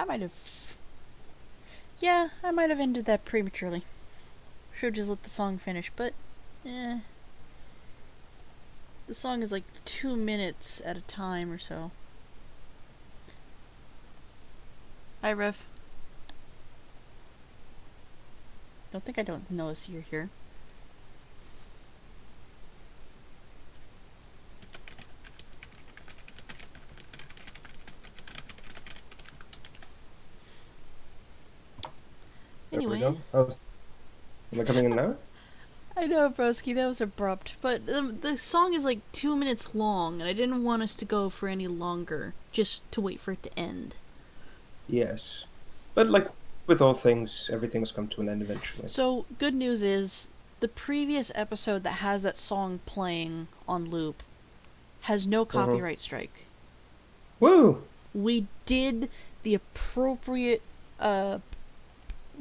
might have... Yeah, I might have ended that prematurely. Should've just let the song finish, but... The song is like 2 minutes at a time or so. Hi, Rev. Don't think I don't notice you're here. Anyway. There we go. Am I coming in now? I know, broski, that was abrupt, but the song is like 2 minutes long, and I didn't want us to go for any longer, just to wait for it to end. Yes. But like with all things, everything has come to an end eventually. So, good news is, the previous episode that has that song playing on loop has no copyright strike. Woo! We did the appropriate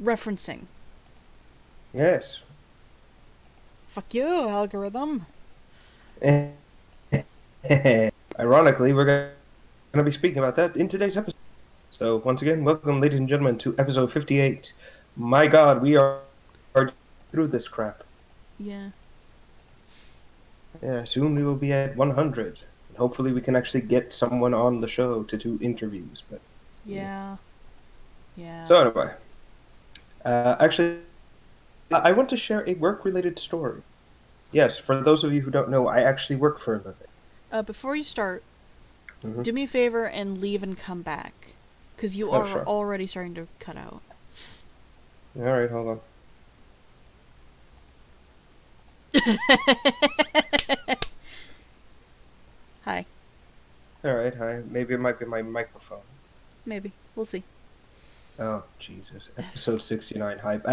referencing. Yes. Fuck you, algorithm. Ironically, we're going to be speaking about that in today's episode. So, once again, welcome, ladies and gentlemen, to episode 58. My god, we are through this crap. Yeah. Yeah, soon we will be at 100. And hopefully we can actually get someone on the show to do interviews. But Yeah. Yeah. So anyway, actually, I want to share a work-related story. Yes, for those of you who don't know, I actually work for a living. Before you start, do me a favor and leave and come back. Because you are already starting to cut out. Alright, hold on. Hi. Alright, hi. Maybe it might be my microphone. Maybe. We'll see. Oh, Jesus. Episode 69, hype.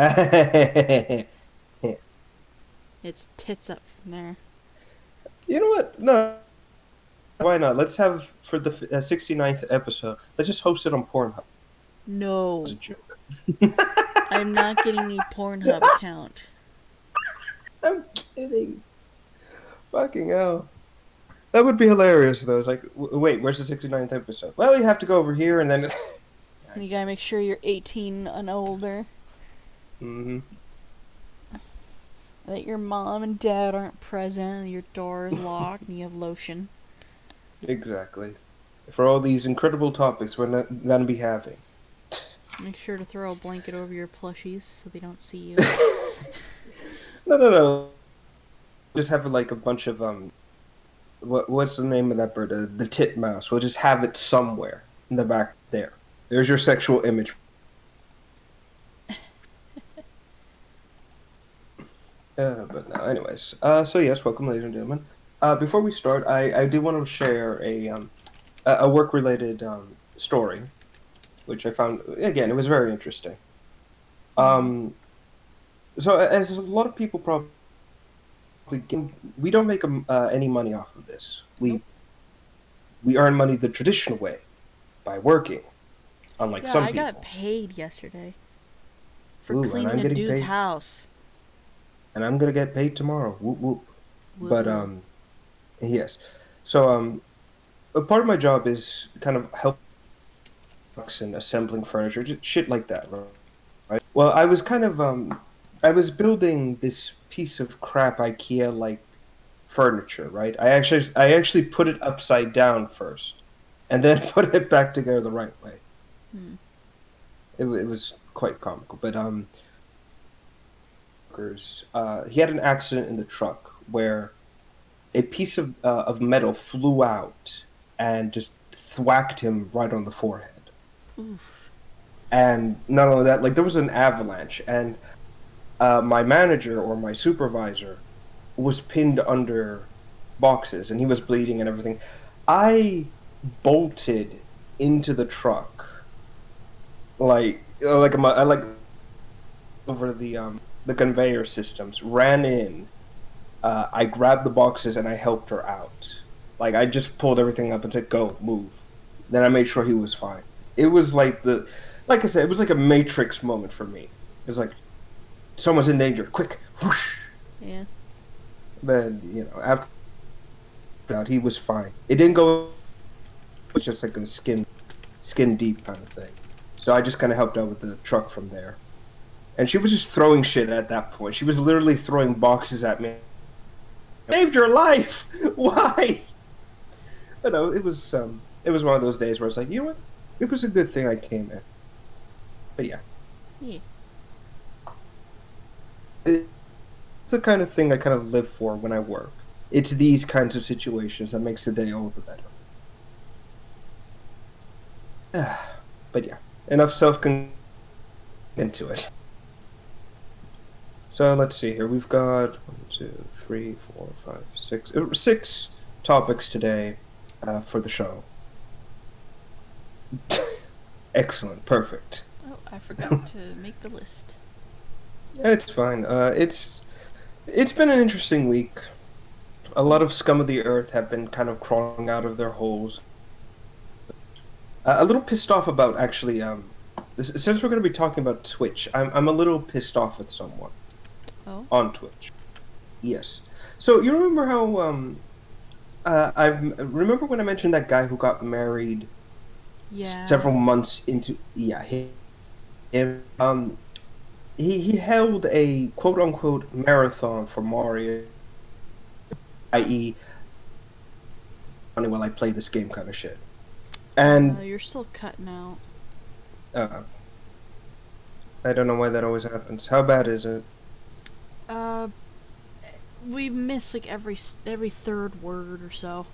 It's tits up from there. You know what? No. Why not? Let's have, for the 69th episode, let's just host it on Pornhub. No. That's a joke. I'm not getting the Pornhub account. I'm kidding. Fucking hell. That would be hilarious, though. It's like, wait, where's the 69th episode? Well, you have to go over here, and then... You gotta make sure you're 18 and older. Mm-hmm. That your mom and dad aren't present, and your door is locked, and you have lotion. Exactly. For all these incredible topics we're not gonna be having. Make sure to throw a blanket over your plushies so they don't see you. No. Just have like a bunch of what's the name of that bird? The titmouse. We'll just have it somewhere in the back there. There's your sexual image. But no, anyways. So yes, welcome, ladies and gentlemen. Before we start, I do want to share a work-related story, which I found, again, it was very interesting. So as a lot of people probably, we don't make any money off of this. We earn money the traditional way, by working, unlike some people. I got paid yesterday for Ooh, cleaning a dude's house. And I'm gonna get paid tomorrow. Whoop whoop. Whoop. But yes. So a part of my job is kind of helping and assembling furniture, just shit like that, right? Well, I was kind of I was building this piece of crap IKEA like furniture, right? I actually put it upside down first, and then put it back together the right way. It was quite comical, but he had an accident in the truck where a piece of metal flew out and just thwacked him right on the forehead. Oof. And not only that, like there was an avalanche, and my manager or my supervisor was pinned under boxes, and he was bleeding and everything. I bolted into the truck, I over the conveyor systems, ran in. I grabbed the boxes and I helped her out. Like I just pulled everything up and said, "Go, move." Then I made sure he was fine. It was like like I said, it was like a Matrix moment for me. It was like someone's in danger, quick, whoosh. Yeah. But after that, he was fine. It didn't go. It was just like a skin deep kind of thing. So I just kind of helped out with the truck from there. And she was just throwing shit at that point. She was literally throwing boxes at me. Saved your life! Why? But no, it was one of those days where I was like, you know what? It was a good thing I came in. But yeah. Yeah. It's the kind of thing I kind of live for when I work. It's these kinds of situations that makes the day all the better. But yeah, enough into it. So let's see here. We've got 6 topics today for the show. Excellent, perfect. Oh, I forgot to make the list. It's fine. It's been an interesting week. A lot of scum of the earth have been kind of crawling out of their holes. A little pissed off about actually. Since we're going to be talking about Twitch, I'm a little pissed off with someone. Oh. On Twitch. Yes. So you remember how I remember when I mentioned that guy who got married. Yeah. Several months into he held a quote unquote marathon for Mario, i.e. while I play this game kind of shit. And you're still cutting out. I don't know why that always happens. How bad is it? We miss like every third word or so.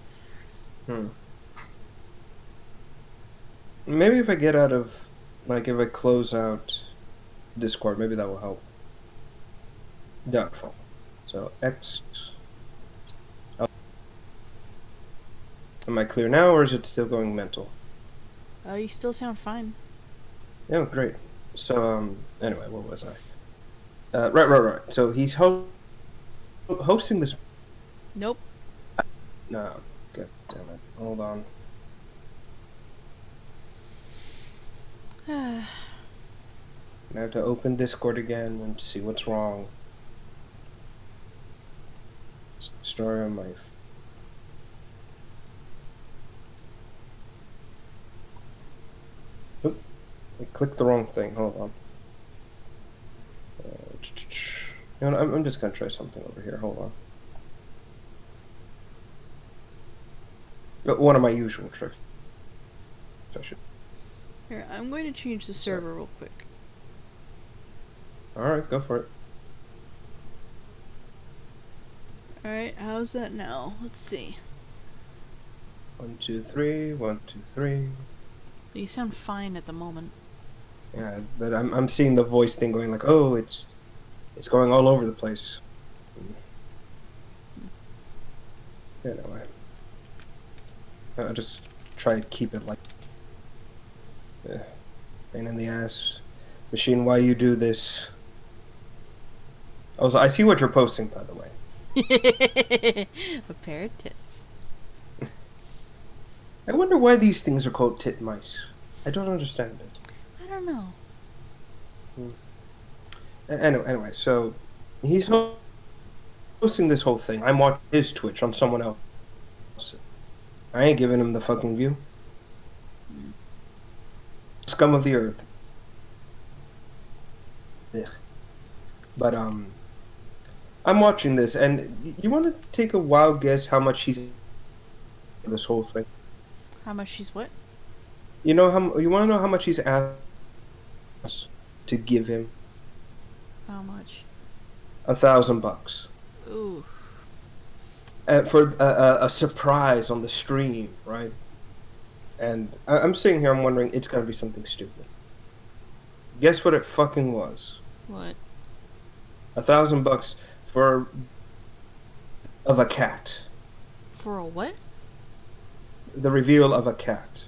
Maybe if I get out of, like, if I close out Discord, maybe that will help. Doubtful. So, X. Oh. Am I clear now, or is it still going mental? You still sound fine. Yeah, great. So, anyway, where was I? Right. So, he's hosting this... Nope. No, god damn it. Hold on. I have to open Discord again and see what's wrong. Story on my... Oop, I clicked the wrong thing. Hold on. You know, I'm just gonna try something over here. Hold on. One of my usual tricks. Here, I'm going to change the server real quick. Alright, go for it. Alright, how's that now? Let's see. 1, 2, 3, 1, 2, 3. You sound fine at the moment. Yeah, but I'm seeing the voice thing going like, oh, it's going all over the place. Anyway. I'll just try to keep it like... pain in the ass. Machine, why you do this? Also, I see what you're posting, by the way. A pair of tits. I wonder why these things are called tit mice. I don't understand it. I don't know. Anyway, so he's hosting this whole thing. I'm watching his Twitch on someone else. I ain't giving him the fucking view. Scum of the earth. Ugh. But I'm watching this, and you want to take a wild guess how much she's this whole thing? How much she's what? You know you want to know how much he's asked to give him? How much? $1,000. Ooh. For a surprise on the stream, right? And I'm sitting here, I'm wondering, it's gonna be something stupid. Guess what it fucking was? What? $1,000 of a cat. For a what? The reveal of a cat.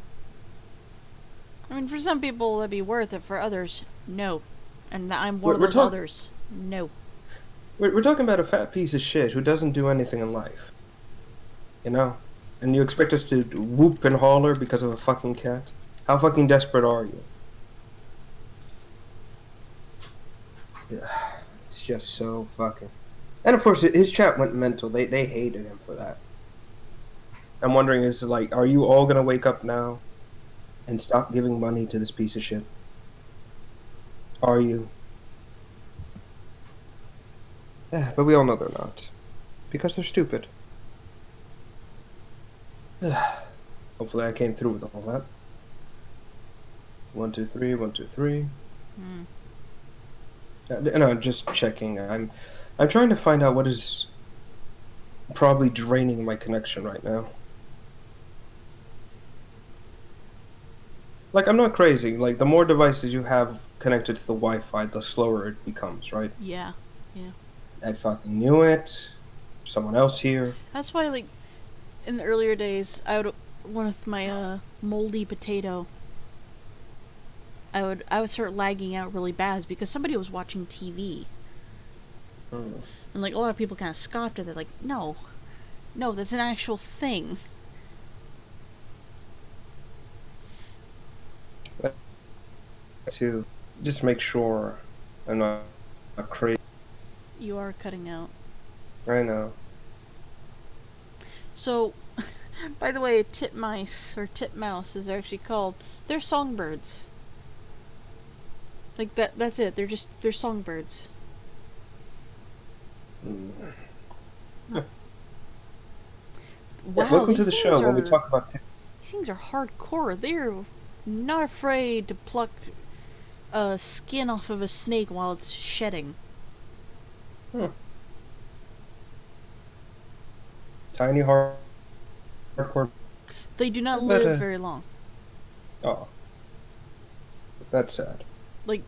I mean, for some people that'd be worth it. For others, no. And I'm one of We're those others. No. We're talking about a fat piece of shit who doesn't do anything in life. You know? And you expect us to whoop and holler because of a fucking cat? How fucking desperate are you? It's just so fucking... And of course, his chat went mental. They hated him for that. I'm wondering, is like, are you all gonna wake up now and stop giving money to this piece of shit? Are you? But we all know they're not. Because they're stupid. Hopefully I came through with all that. 1, 2, 3, 1, 2, 3. No, just checking. I'm trying to find out what is probably draining my connection right now. Like, I'm not crazy. Like, the more devices you have connected to the Wi-Fi, the slower it becomes, right? Yeah. I fucking knew it. Someone else here. That's why, like, in the earlier days, I would, one with my moldy potato, I would start lagging out really bad because somebody was watching TV. And, like, a lot of people kind of scoffed at it, like, no, that's an actual thing. To just make sure I'm not crazy. You are cutting out. I know. So, by the way, titmice, or titmouse as they're actually called, they're songbirds. Like, that's it, they're songbirds. Yeah, Wow, welcome to the show where we talk about these things are hardcore. They're not afraid to pluck skin off of a snake while it's shedding. Tiny hardcore. They do not live very long. Oh, that's sad. Like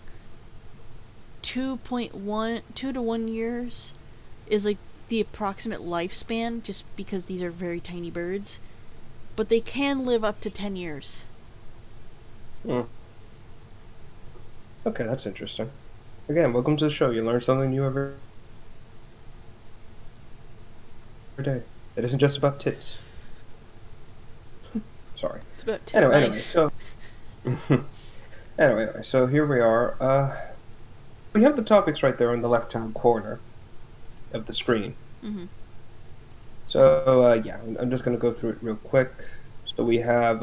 2 to 1 years is like the approximate lifespan, just because these are very tiny birds. But they can live up to 10 years. Okay, that's interesting. Again, welcome to the show. You learn something new every day. It isn't just about tits. Sorry. It's about tits. Anyway, so anyway, so here we are. We have the topics right there in the left-hand corner of the screen. Mm-hmm. So yeah, I'm just gonna go through it real quick. So we have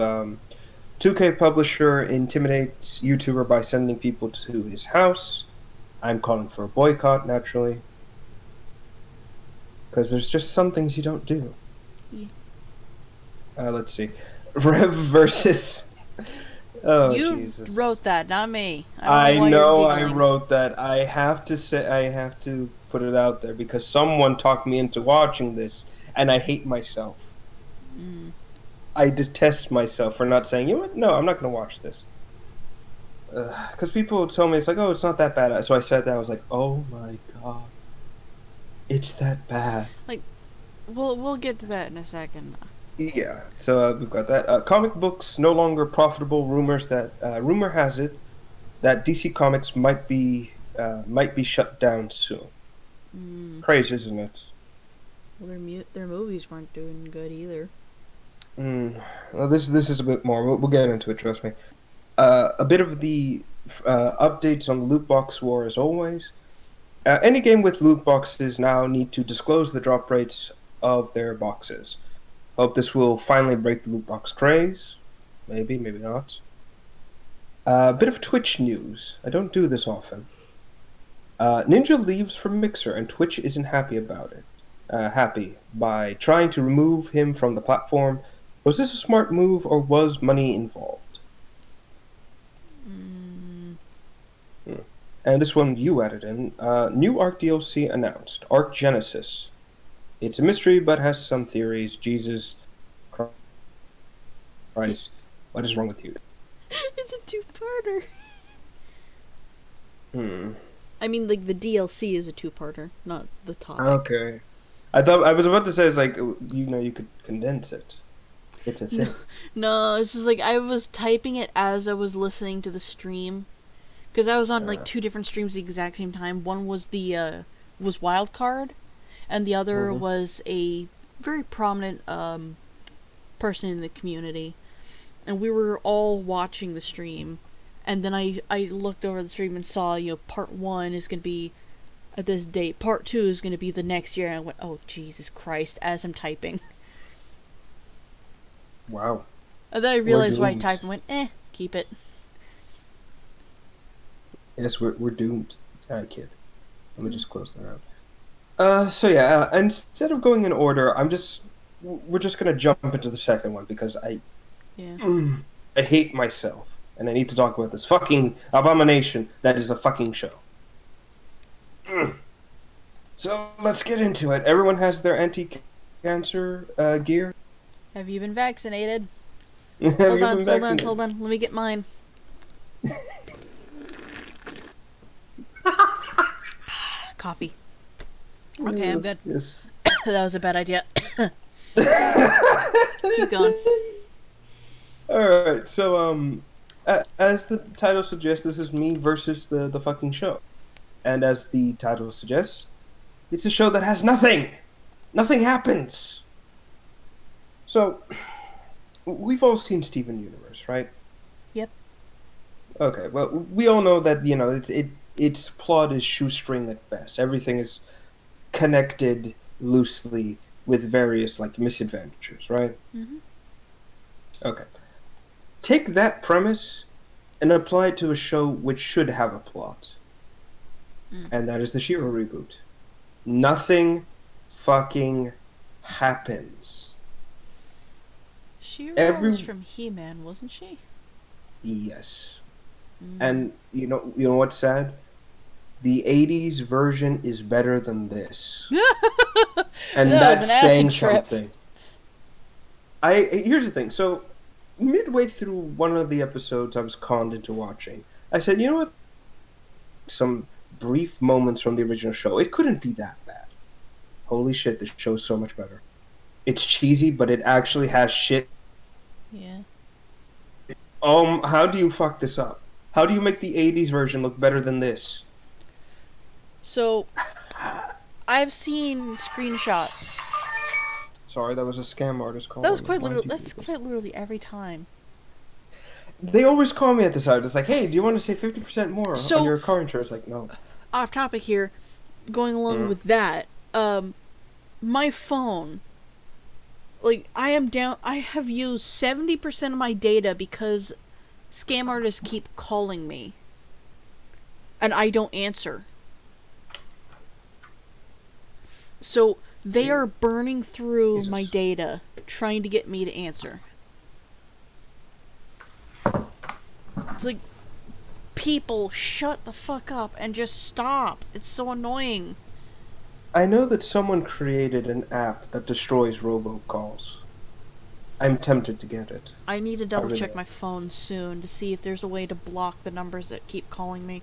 2K publisher intimidates YouTuber by sending people to his house. I'm calling for a boycott, naturally. Because there's just some things you don't do. Yeah. Let's see. Rev versus... Oh, you Jesus. wrote that, not me. I know I wrote that. I have to put it out there because someone talked me into watching this, and I hate myself. I detest myself for not saying, you know what? No, I'm not going to watch this. Because people tell me, it's like, oh, it's not that bad. So I said that. I was like, oh my god. It's that bad. Like, we'll get to that in a second. Yeah, so we've got that. Comic books no longer profitable. Rumor has it that DC Comics might be shut down soon. Crazy, isn't it? Well, their movies weren't doing good either. Well, this is a bit more. We'll get into it. Trust me. A bit of the updates on the loot box war as always. Any game with loot boxes now need to disclose the drop rates of their boxes. Hope this will finally break the loot box craze. Maybe, maybe not. A bit of Twitch news. I don't do this often. Ninja leaves from Mixer, and Twitch isn't happy about it. Happy by trying to remove him from the platform. Was this a smart move, or was money involved? And this one you added in. New Arc DLC announced. Arc Genesis. It's a mystery, but has some theories. Jesus Christ. What is wrong with you? It's a two-parter. I mean, like, the DLC is a two-parter, not the topic. Okay. I was about to say, it's like, you could condense it. It's a thing. No, it's just like, I was typing it as I was listening to the stream. Because I was on, like, 2 different streams at the exact same time. One was was Wildcard, and the other was a very prominent person in the community. And we were all watching the stream. And then I looked over the stream and saw, part 1 is going to be at this date. Part 2 is going to be the next year. And I went, oh, Jesus Christ, as I'm typing. Wow. And then I realized why I typed and went, keep it. Yes, we're doomed. Kid. Let me just close that out. So yeah, instead of going in order, we're just gonna jump into the second one because Yeah. I hate myself and I need to talk about this fucking abomination that is a fucking show. So let's get into it. Everyone has their anti-cancer gear. Have you been vaccinated? Have Hold on. Let me get mine. Coffee. Okay, I'm good. Yes. That was a bad idea. Keep going. Alright, so, as the title suggests, this is me versus the fucking show. And as the title suggests, it's a show that has nothing! Nothing happens! So, we've all seen Steven Universe, right? Yep. Okay, well, we all know that, you know, its plot is shoestring at best. Everything is connected loosely with various, like, misadventures, right? Mm-hmm. Okay. Take that premise and apply it to a show which should have a plot. And that is the Shiro Reboot. Nothing fucking happens. Shiro was from He-Man, wasn't she? Yes. And you know what's sad? The 80s version is better than this. And that's saying something. Here's the thing. So, midway through one of the episodes I was conned into watching, I said, you know what? Some brief moments from the original show. It couldn't be that bad. Holy shit, this show's so much better. It's cheesy, but it actually has shit. Yeah. How do you fuck this up? How do you make the 80s version look better than this? So, I've seen screenshot. Sorry, that was a scam artist calling. That's quite literally every time. They always call me at this hour. It's like, hey, do you want to save 50% more on your car insurance? Like, no. Off topic here, going along with that, my phone, like, I have used 70% of my data because scam artists keep calling me. And I don't answer. So, they are burning through my data, trying to get me to answer. It's like, people, shut the fuck up and just stop. It's so annoying. I know that someone created an app that destroys robocalls. I'm tempted to get it. I need to double check my phone soon to see if there's a way to block the numbers that keep calling me.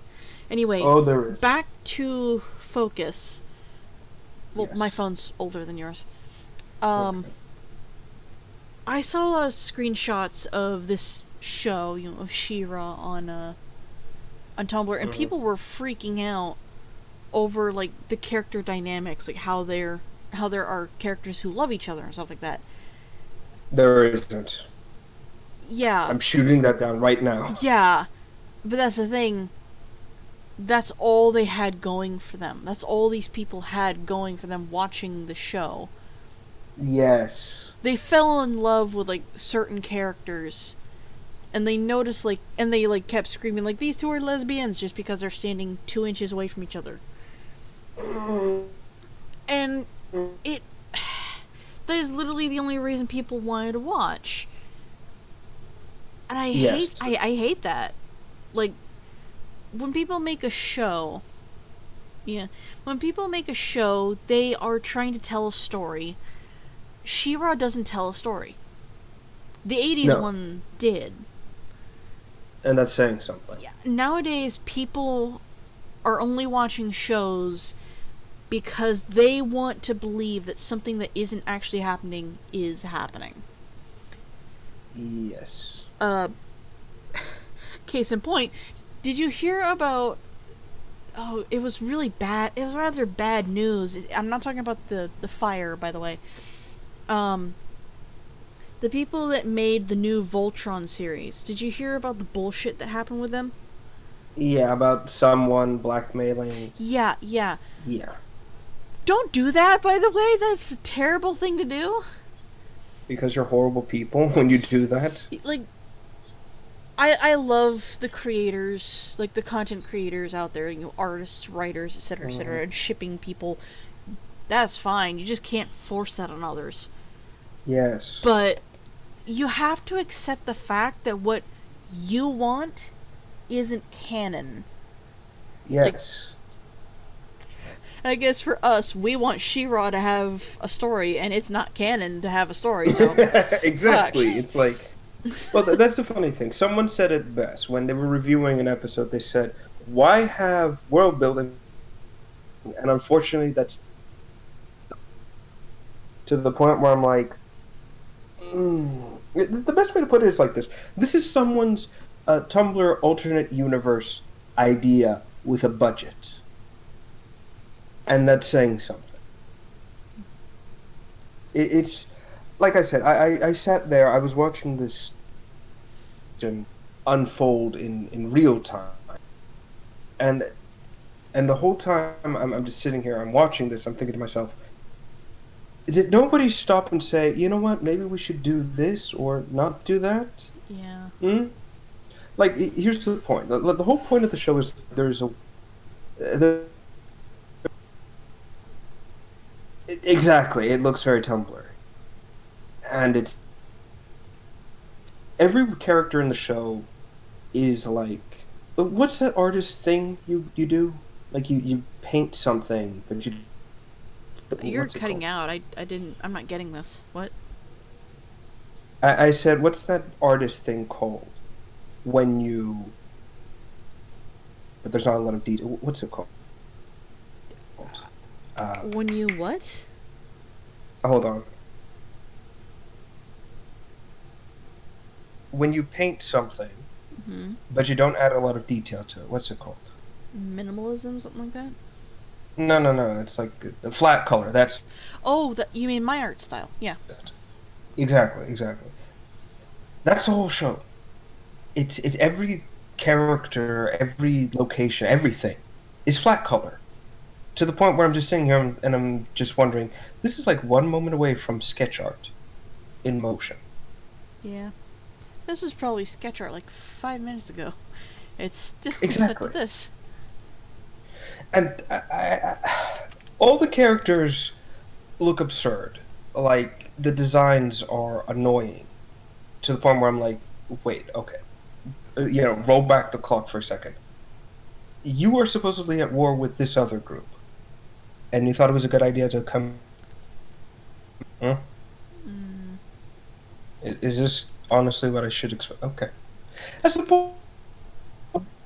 Anyway, there is. Back to focus. Well, Yes. my phone's older than yours. Okay. I saw a lot of screenshots of this show, of She-Ra on Tumblr, and people were freaking out over, like, the character dynamics, like how there are characters who love each other and stuff like that. There isn't. Yeah. I'm shooting that down right now. Yeah. But that's the thing. That's all they had going for them. That's all these people had going for them watching the show. Yes. They fell in love with, like, certain characters, and they noticed, like, and they, like, kept screaming, like, these two are lesbians just because they're standing 2 inches away from each other. And that is literally the only reason people wanted to watch. And I hate that. Like, when people make a show, they are trying to tell a story. She-Ra doesn't tell a story. The 80s one did. And that's saying something. Yeah. Nowadays, people are only watching shows because they want to believe that something that isn't actually happening is happening. Yes. Case in point, did you hear about... Oh, it was really bad. It was rather bad news. I'm not talking about the fire, by the way. The people that made the new Voltron series, did you hear about the bullshit that happened with them? Yeah, about someone blackmailing. Yeah. Yeah. Don't do that, by the way. That's a terrible thing to do. Because you're horrible people when you do that? Like, I love the creators, like the content creators out there, artists, writers, etc., and shipping people. That's fine. You just can't force that on others. Yes. But you have to accept the fact that what you want isn't canon. Yes. I guess for us, we want Shiro to have a story, and it's not canon to have a story, so... Exactly. Fuck. It's like... Well, that's the funny thing. Someone said it best. When they were reviewing an episode, they said, why have world building? And unfortunately, that's... to the point where I'm like... The best way to put it is like this. This is someone's Tumblr alternate universe idea with a budget. And that's saying something. It's like I said, I sat there, I was watching this unfold in real time. And the whole time I'm just sitting here, I'm watching this, I'm thinking to myself, did nobody stop and say, you know what, maybe we should do this or not do that? Yeah. Like, here's the point. The whole point of the show is there's a... Exactly, it looks very Tumblr. And it's... Every character in the show is like... What's that artist thing you do? Like, you paint something, but you... You're cutting out. I'm not getting this. What? I said, what's that artist thing called? When you... But there's not a lot of detail. What's it called? When you what? Hold on. When you paint something, but you don't add a lot of detail to it, what's it called? Minimalism, something like that? No. It's like the flat color. That's... Oh, you mean my art style? Yeah. Exactly. That's the whole show. It's every character, every location, everything is flat color. To the point where I'm just sitting here and I'm just wondering, this is like one moment away from sketch art in motion. Yeah. This was probably sketch art like 5 minutes ago. It's still Exactly. set to this. And all the characters look absurd. Like, the designs are annoying. To the point where I'm like, wait, okay. Roll back the clock for a second. You are supposedly at war with this other group. And you thought it was a good idea to come... Is this honestly what I should expect? Okay. As the point,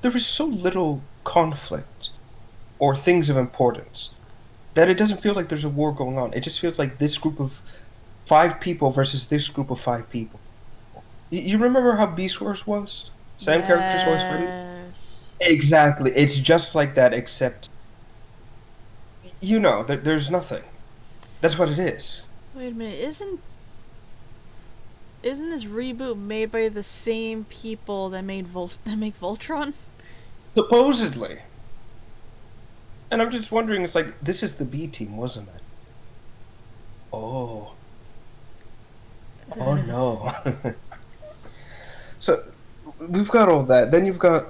there is so little conflict or things of importance that it doesn't feel like there's a war going on. It just feels like this group of 5 people versus this group of 5 people. You remember how Beast Wars was? Same characters always fighting? Exactly. It's just like that, except... there's nothing. That's what it is. Wait a minute, isn't this reboot made by the same people that make Voltron? Supposedly. And I'm just wondering, it's like, this is the B team, wasn't it? Oh. Oh no. So, we've got all that. Then you've got...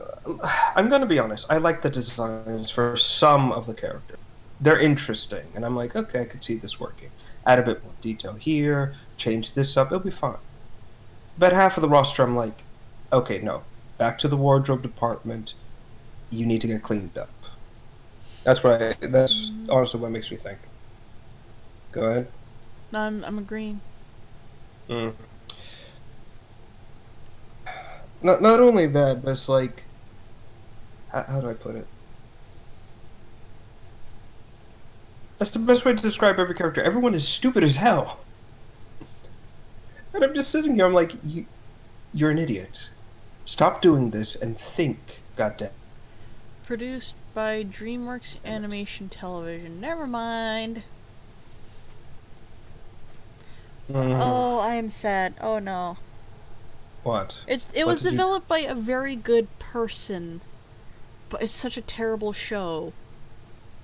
I'm gonna be honest, I like the designs for some of the characters. They're interesting, and I'm like, okay, I could see this working. Add a bit more detail here, change this up, it'll be fine. But half of the roster, I'm like, okay, no. Back to the wardrobe department. You need to get cleaned up. That's honestly what makes me think. Go ahead. I'm agreeing. Not only that, but it's like... How do I put it? That's the best way to describe every character. Everyone is stupid as hell. And I'm just sitting here, I'm like, you're an idiot. Stop doing this and think, goddamn. Produced by DreamWorks Animation Television. Never mind. Oh, I am sad. Oh no. What? It was developed by a very good person, but it's such a terrible show.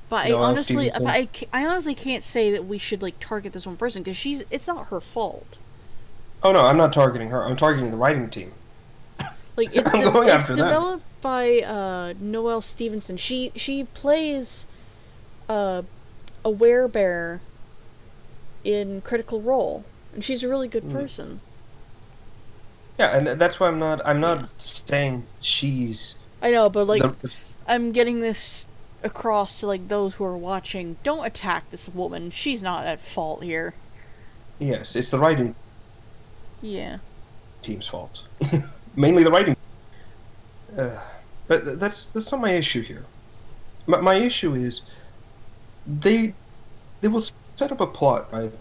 But I honestly can't say that we should like target this one person because it's not her fault. Oh no, I'm not targeting her. I'm targeting the writing team. Like it's I'm going it's after developed by Noelle Stevenson. She plays a werebear in Critical Role, and she's a really good person. Yeah, and that's why I'm not Yeah. saying she's I know, but like the I'm getting this across to like those who are watching. Don't attack this woman. She's not at fault here. yes, it's the writing Yeah. team's fault. Mainly the writing. But that's not my issue here. My issue is they will set up a plot, right?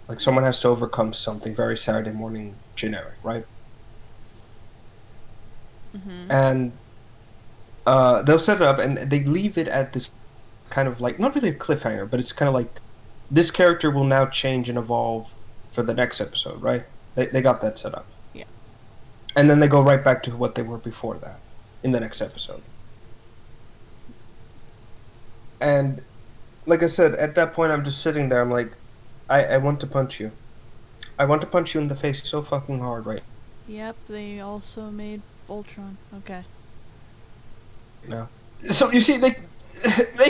Like someone has to overcome something very Saturday morning generic, right? And they'll set it up and they leave it at this kind of like not really a cliffhanger, but it's kind of like this character will now change and evolve for the next episode, right? They got that set up. Yeah. And then they go right back to what they were before that in the next episode. And like I said, at that point I'm just sitting there, I'm like, I want to punch you. I want to punch you in the face so fucking hard right Yep, they also made Voltron. Okay. now. So you see, they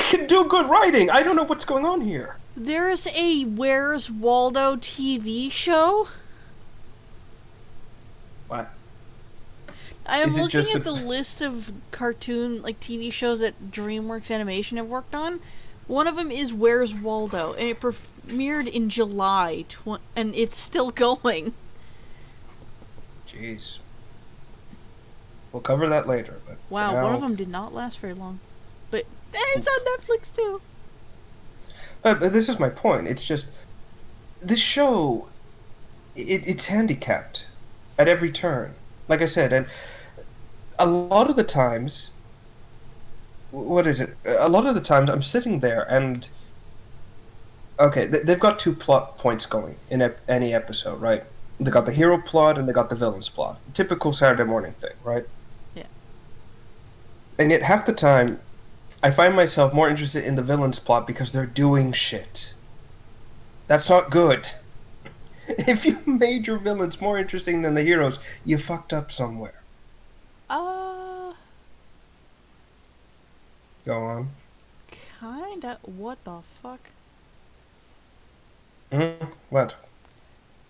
can do good writing. I don't know what's going on here. There's a Where's Waldo TV show? What? I am Is it looking just at the list of cartoon, like TV shows that DreamWorks Animation have worked on. One of them is Where's Waldo, and it premiered in July, and it's still going. Jeez. We'll cover that later. But Wow, now... one of them did not last very long. But it's on Netflix too. But this is my point. It's just this show. It's handicapped at every turn. Like I said, and a lot of the times, what is it? A lot of the times, I'm sitting there and okay, they've got two plot points going in any episode, right? They got the hero plot and they got the villain's plot. Typical Saturday morning thing, right? Yeah. And yet, half the time, I find myself more interested in the villain's plot because they're doing shit. That's not good. If you made your villains more interesting than the heroes, you fucked up somewhere. Go on. Kinda. What the fuck? What?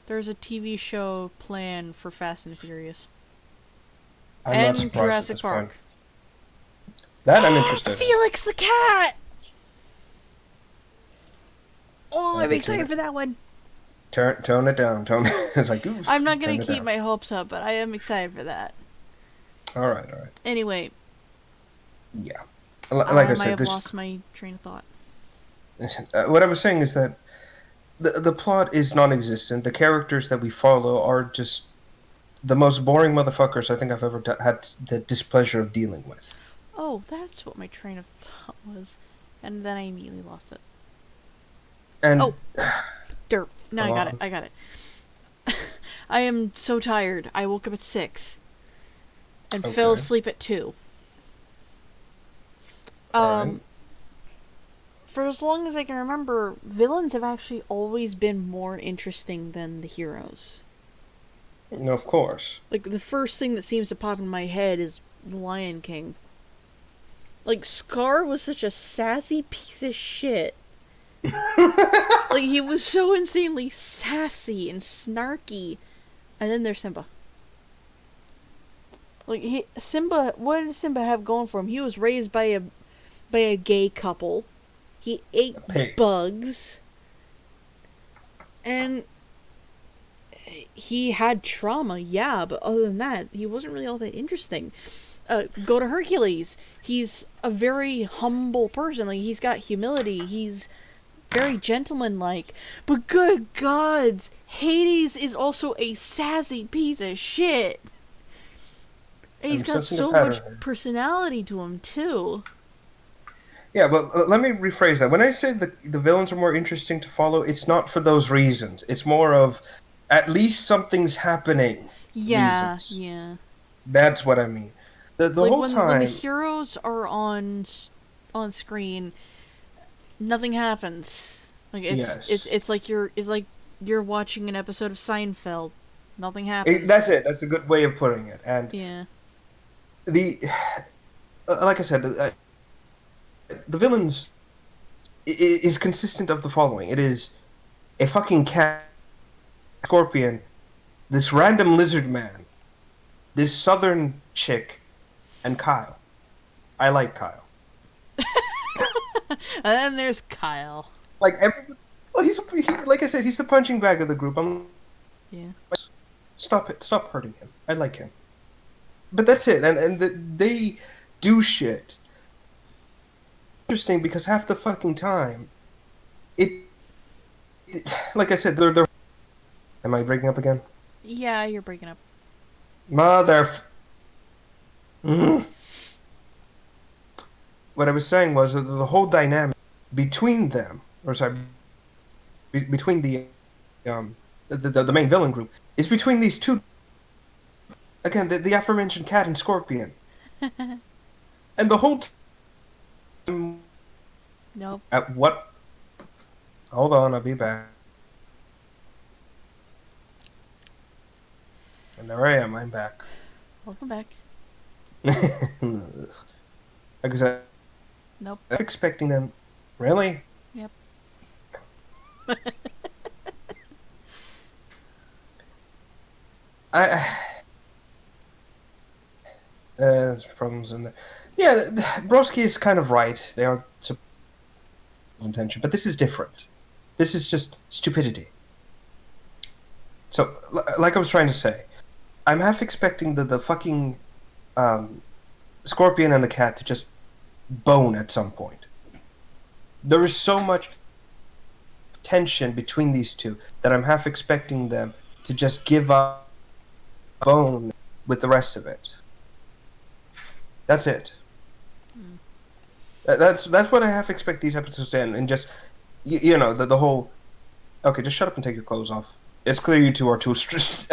There's a TV show planned for Fast and Furious. I'm not And surprised at Jurassic this Park. point. That I'm interested in. Felix the cat! Oh, I'm Okay, excited tune for that one. Tone it down. It's like, oof, I'm not gonna turn it keep down. my hopes up, but I am excited for that. All right. Anyway, Yeah. Like I might said, have this, lost my train of thought. what I was saying is that the plot is non-existent. The characters that we follow are just the most boring motherfuckers I think I've ever had the displeasure of dealing with. Oh, that's what my train of thought was. And then I immediately lost it. And Oh. Derp. No, Go I got it. I am so tired. I woke up at 6. And fell Okay. asleep at 2. Alright. For as long as I can remember, villains have actually always been more interesting than the heroes. No, of course. Like, the first thing that seems to pop in my head is The Lion King. Like, Scar was such a sassy piece of shit. Like, he was so insanely sassy and snarky. And then there's Simba. Like, Simba, what did Simba have going for him? He was raised by a gay couple. He ate Pig. bugs. And he had trauma, yeah, but other than that, he wasn't really all that interesting. Go to Hercules. He's a very humble person. Like, he's got humility. He's very gentlemanlike. But good gods, Hades is also a sassy piece of shit. And he's got so much personality to him, too. Yeah, but let me rephrase that. When I say the villains are more interesting to follow, it's not for those reasons. It's more of at least something's happening. Yeah, reasons. yeah. That's what I mean. The like whole time when the heroes are on screen, nothing happens. Like it's like you're watching an episode of Seinfeld. Nothing happens. That's it. That's a good way of putting it. And yeah. the like I said, the villains is consistent of the following. It is a fucking cat, scorpion, this random lizard man, this southern chick, and Kyle. I like Kyle. And then there's Kyle. Like well, like I said, he's the punching bag of the group. Yeah. Stop it! Stop hurting him. I like him. But that's it, they do shit. Interesting because half the fucking time, like I said, they're. Am I breaking up again? Yeah, you're breaking up. Mother. What I was saying was that the whole dynamic between them, or sorry, between the main villain group, is between these two. Again, the aforementioned cat and scorpion, and the whole. Nope. At what? Hold on, I'll be back. And there I am. I'm back. Welcome back. Because I'm Nope. expecting them. Really? Yep. There's problems in there. Yeah, Broski is kind of right. They are intention, but this is different. This is just stupidity. So, like I was trying to say, I'm half expecting the fucking scorpion and the cat to just bone at some point. There is so much tension between these two that I'm half expecting them to just give up bone with the rest of it. That's it. That's what I half expect these episodes to end, and just you know the whole. Okay, just shut up and take your clothes off. It's clear you two are too stressed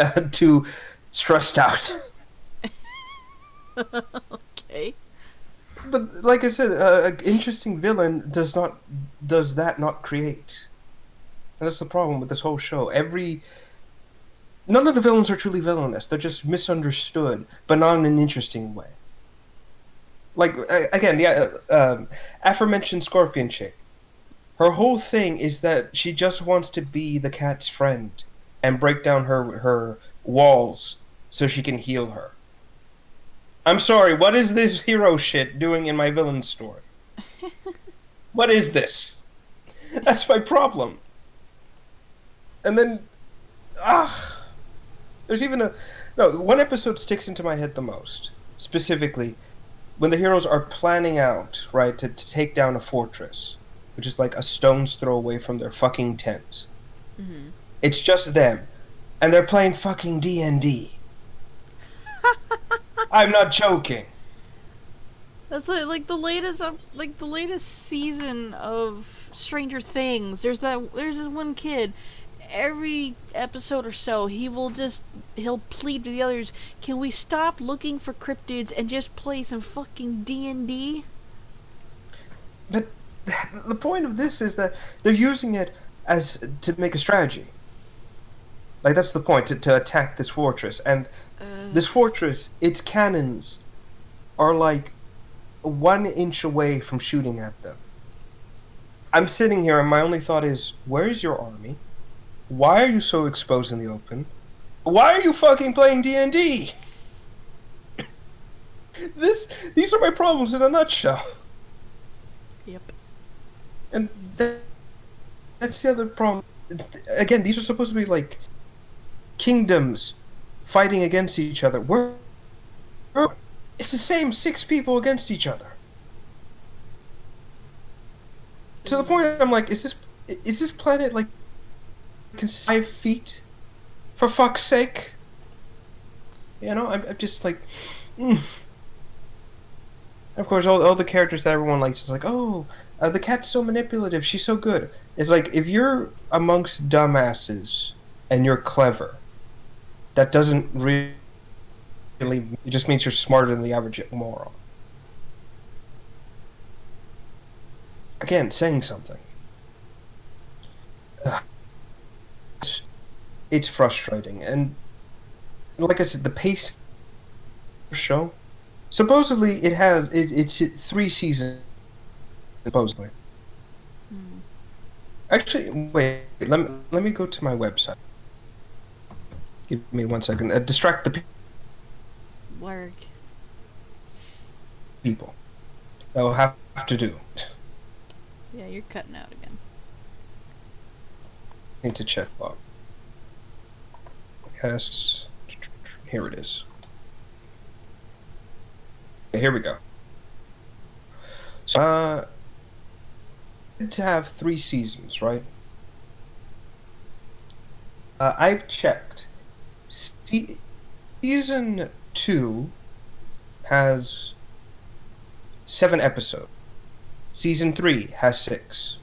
out. Okay. But like I said, an interesting villain does that not create? And that's the problem with this whole show. None of the villains are truly villainous. They're just misunderstood, but not in an interesting way. Like, again, the aforementioned scorpion chick. Her whole thing is that she just wants to be the cat's friend and break down her walls so she can heal her. I'm sorry, what is this hero shit doing in my villain story? What is this? That's my problem. And then, there's even one episode sticks into my head the most. Specifically, when the heroes are planning out, right, to take down a fortress, which is like a stone's throw away from their fucking tent. Mm-hmm. It's just them, and they're playing fucking D&D. I'm not joking. That's like the latest season of Stranger Things. There's this one kid. Every episode or so, he'll plead to the others, "Can we stop looking for cryptids and just play some fucking D&D?" But the point of this is that they're using it as to make a strategy. Like, that's the point, to attack this fortress. And this fortress, its cannons are like 1 inch away from shooting at them. I'm sitting here and my only thought is, where is your army? Why are you so exposed in the open? Why are you fucking playing D&D? These are my problems in a nutshell. Yep. And that's the other problem. Again, these are supposed to be like kingdoms fighting against each other. It's the same 6 people against each other. To the point I'm like, is this planet like 5 feet? For fuck's sake. You know, I'm just like, Of course, all the characters that everyone likes is like, oh, the cat's so manipulative, she's so good. It's like, if you're amongst dumbasses and you're clever, that doesn't really, it just means you're smarter than the average moron. Again, saying something. It's frustrating, and like I said, the pace of the show Supposedly, it's 3 seasons. Supposedly. Hmm. Actually, wait. Let me go to my website. Give me 1 second. Distract the Work. people. That will have to do. Yeah, you're cutting out again. Need to check. Oh. Yes. Here it is. Okay, here we go. So, to have 3 seasons, right? I've checked. Season 2 has 7 episodes. Season 3 has 6.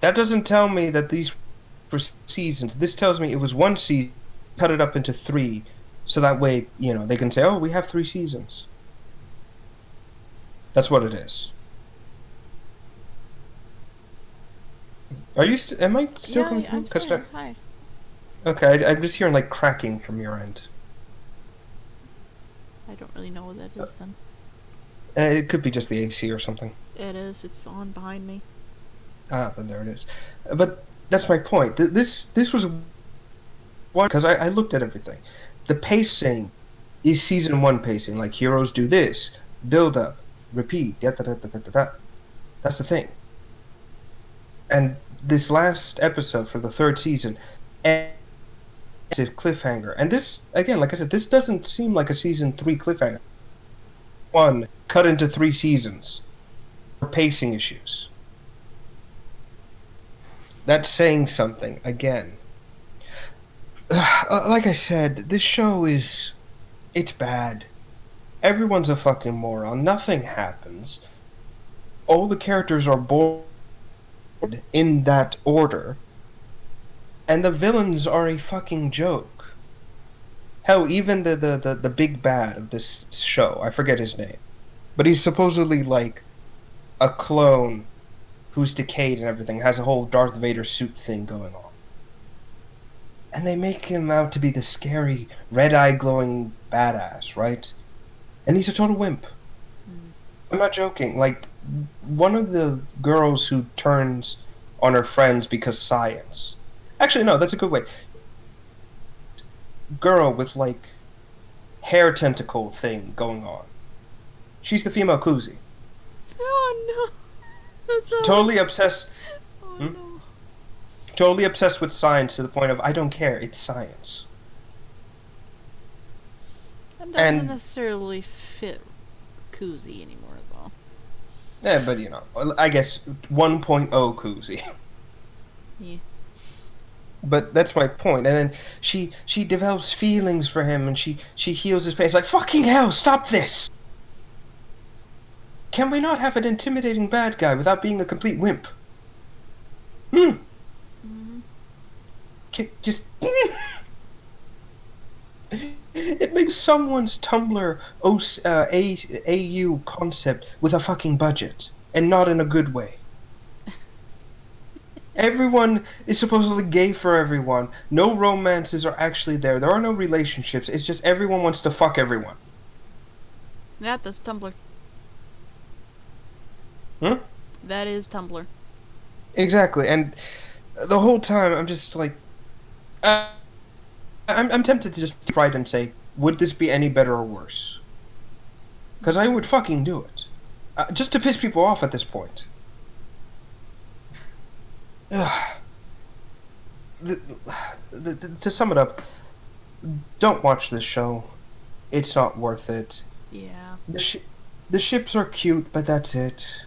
That doesn't tell me that these were seasons. This tells me it was 1 season, cut it up into 3, so that way, they can say, oh, we have 3 seasons. That's what it is. Are you? Am I still Yeah, confused? I'm still here. Hi. Okay, I'm just hearing like cracking from your end. I don't really know what that is then. It could be just the AC or something. It is. It's on behind me. Ah, then there it is. But that's my point. This was one because I looked at everything. The pacing is season 1 pacing. Like heroes do this, build up, repeat. Da, da, da, da, da, da, da. That's the thing. And this last episode for the 3rd season, it's a cliffhanger. And this, again, like I said, this doesn't seem like a season 3 cliffhanger. 1 cut into 3 seasons for pacing issues. That's saying something, again. Like I said, this show it's bad. Everyone's a fucking moron. Nothing happens. All the characters are bored in that order. And the villains are a fucking joke. Hell, even the big bad of this show, I forget his name, but he's supposedly like a clone who's decayed and everything, has a whole Darth Vader suit thing going on. And they make him out to be the scary, red-eye glowing badass, right? And he's a total wimp. Mm. I'm not joking. Like, one of the girls who turns on her friends because science. Actually, no, that's a good way. Girl with, like, hair tentacle thing going on. She's the female Kuzi. Oh no. That's so... Totally obsessed. Oh Hmm? no. Totally obsessed with science to the point of, I don't care, it's science. That doesn't necessarily fit Koozie anymore, though. Yeah, but I guess 1.0 Kuzi. Yeah. But that's my point. And then she develops feelings for him, and she heals his pain. It's like, fucking hell, stop this! Can we not have an intimidating bad guy without being a complete wimp? Mm-hmm. Just... It makes someone's Tumblr AU concept with a fucking budget, and not in a good way. Everyone is supposedly gay for everyone. No romances are actually there. There are no relationships. It's just everyone wants to fuck everyone. Yeah, that's Tumblr. That is Tumblr. Exactly, and the whole time I'm just like... I'm tempted to just write and say, would this be any better or worse? Because I would fucking do it. Just to piss people off at this point. To sum it up, don't watch this show. It's not worth it. Yeah. The ships are cute, but that's it.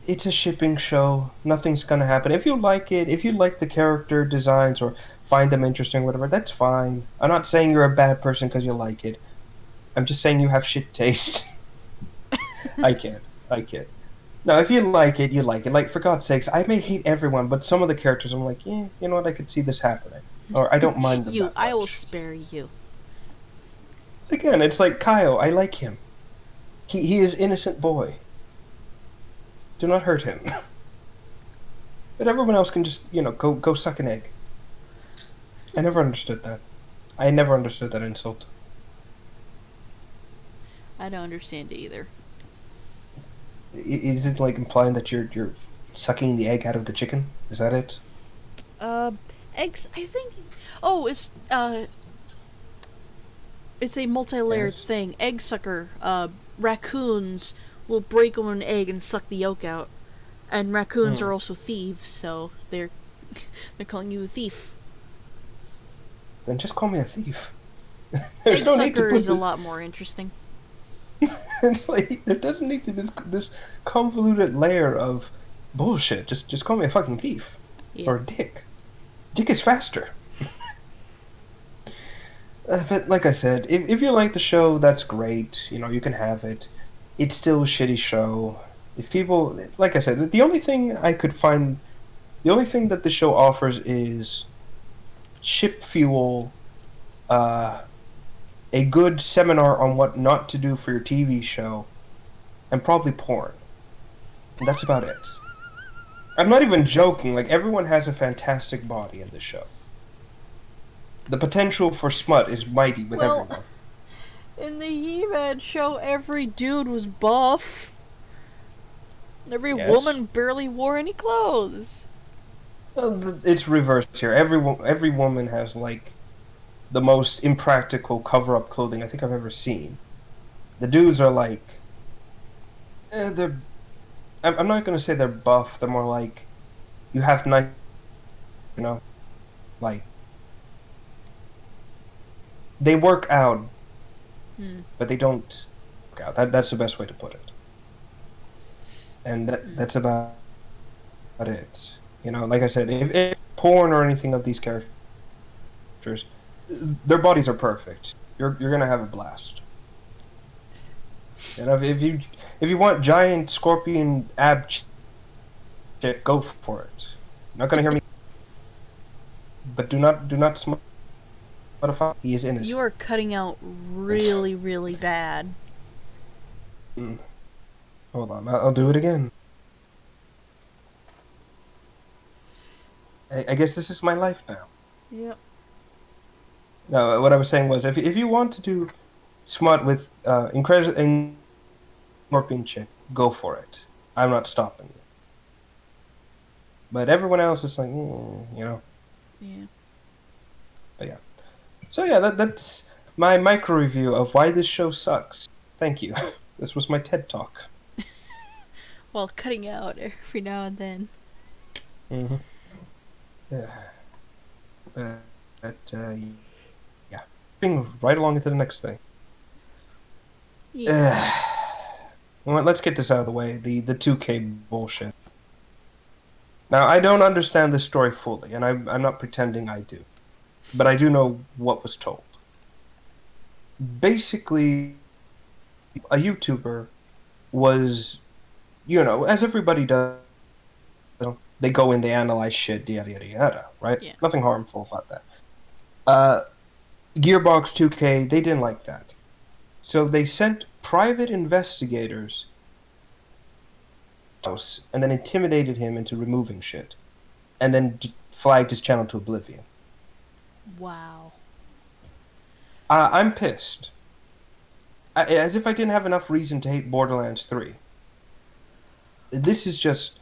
It's a shipping show. Nothing's gonna happen. If you like it, if you like the character designs or find them interesting, whatever, that's fine. I'm not saying you're a bad person because you like it. I'm just saying you have shit taste. I can't. No, if you like it, you like it. Like, for God's sakes, I may hate everyone, but some of the characters I'm like, yeah, you know what, I could see this happening. Or I don't mind them that I will much. spare you. Again, it's like Kyle, I like him. He is innocent boy. Do not hurt him. But everyone else can just, go suck an egg. I never understood that. I never understood that insult. I don't understand it either. Is it like implying that you're sucking the egg out of the chicken? Is that it? Uh, eggs. I think. Oh, it's a multi-layered Yes. thing. Egg sucker. Raccoons will break open an egg and suck the yolk out, and raccoons Hmm. are also thieves, so they're they're calling you a thief. Then just call me a thief. There's Egg no need to sucker put is a this. lot more interesting. It's like there doesn't need to be this convoluted layer of bullshit. Just call me a fucking thief Yeah. or a dick. Dick is faster. But like I said, if you like the show, that's great. You know, you can have it. It's still a shitty show. If people, like I said, the only thing I could find, the only thing that the show offers is ship fuel, uh, a good seminar on what not to do for your TV show, and probably porn. And that's about it. I'm not even joking. Like, everyone has a fantastic body in this show. The potential for smut is mighty with Well, everyone. in the He-Man show, every dude was buff. Every Yes. woman barely wore any clothes. Well, it's reversed here. Every woman has, like, the most impractical cover-up clothing I think I've ever seen. The dudes are like, they're. I'm not gonna say they're buff. They're more like, you have nice, you know, like they work out, but they don't work out. That's the best way to put it. And that's about it. You know, like I said, if porn or anything of these characters, their bodies are perfect. You're gonna have a blast. And if you want giant scorpion shit, go for it. You're not gonna hear me. But do not smodify. He is innocent. You are cutting out really, really bad. Hold on, I'll do it again. I guess this is my life now. Yep. No, what I was saying was, if you want to do smut with incredible scorpion chick, go for it. I'm not stopping you. But everyone else is like, you know. Yeah. But yeah. So yeah, that's my micro review of why this show sucks. Thank you. This was my TED Talk. Well, cutting out every now and then. Mm-hmm. Yeah. Yeah. Moving right along into the next thing. Yeah. Well, let's get this out of the way. The 2K bullshit. Now, I don't understand this story fully, and I'm not pretending I do. But I do know what was told. Basically, a YouTuber was, you know, as everybody does, they go in, they analyze shit, yada yada yada, right? Yeah. Nothing harmful about that. Gearbox 2K, they didn't like that. So they sent private investigators to his house and then intimidated him into removing shit. And then flagged his channel to oblivion. Wow. I'm pissed. As if I didn't have enough reason to hate Borderlands 3. This is just...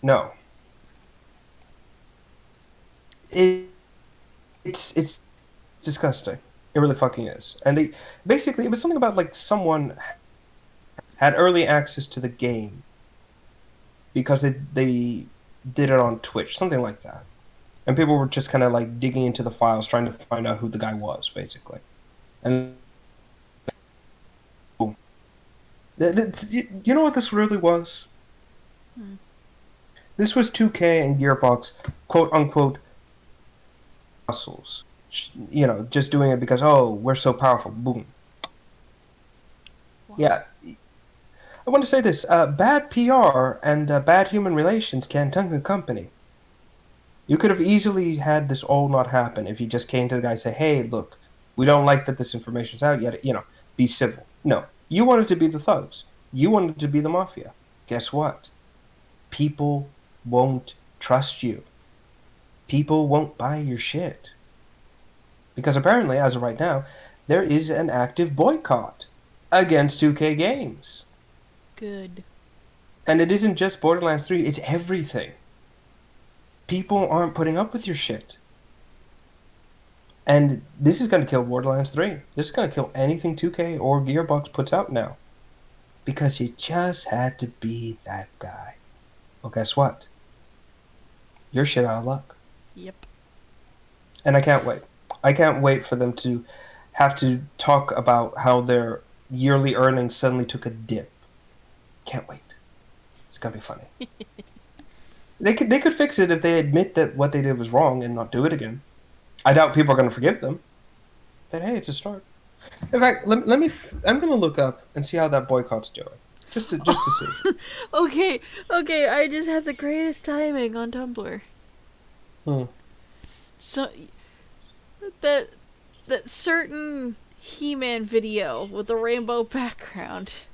No. It's disgusting. It really fucking is. And they... Basically, it was something about, like, someone had early access to the game because they did it on Twitch. Something like that. And people were just kind of, like, digging into the files, trying to find out who the guy was, basically. And... You know what this really was? This was 2K and Gearbox, quote-unquote, muscles. You know, just doing it because, oh, we're so powerful. Boom. Wow. Yeah. I want to say this. Bad PR and bad human relations can tank a company. You could have easily had this all not happen if you just came to the guy and say, hey, look, we don't like that this information's out yet. You know, be civil. No. You wanted to be the thugs. You wanted to be the mafia. Guess what? People won't trust you. People won't buy your shit. Because apparently, as of right now, there is an active boycott. against 2K games. Good. And it isn't just Borderlands 3, it's everything. People aren't putting up with your shit. And this is going to kill Borderlands 3. This is going to kill anything 2K or Gearbox puts out now. Because you just had to be that guy. Well, guess what? You're shit out of luck. Yep. And I can't wait. I can't wait for them to have to talk about how their yearly earnings suddenly took a dip. Can't wait. It's going to be funny. They could fix it if they admit that what they did was wrong and not do it again. I doubt people are going to forgive them. But hey, it's a start. In fact, I'm going to look up and see how that boycott's doing. Just to see. Okay, I just had the greatest timing on Tumblr. So, that certain He-Man video with the rainbow background.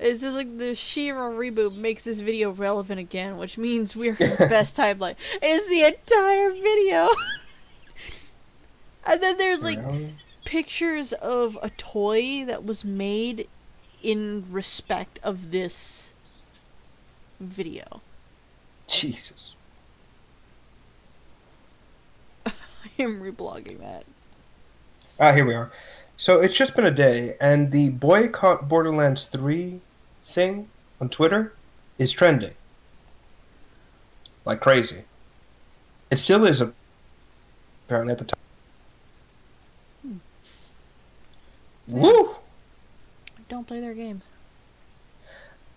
It's just like the Shiro Reboot makes this video relevant again, which means we're in the best timeline. It's the entire video! And then there's like pictures of a toy that was made in respect of this video. Jesus. I am reblogging that. Here we are. So it's just been a day, and the boycott Borderlands 3 thing on Twitter is trending. Like crazy. It still is apparently at the time. Woo! Don't play their games.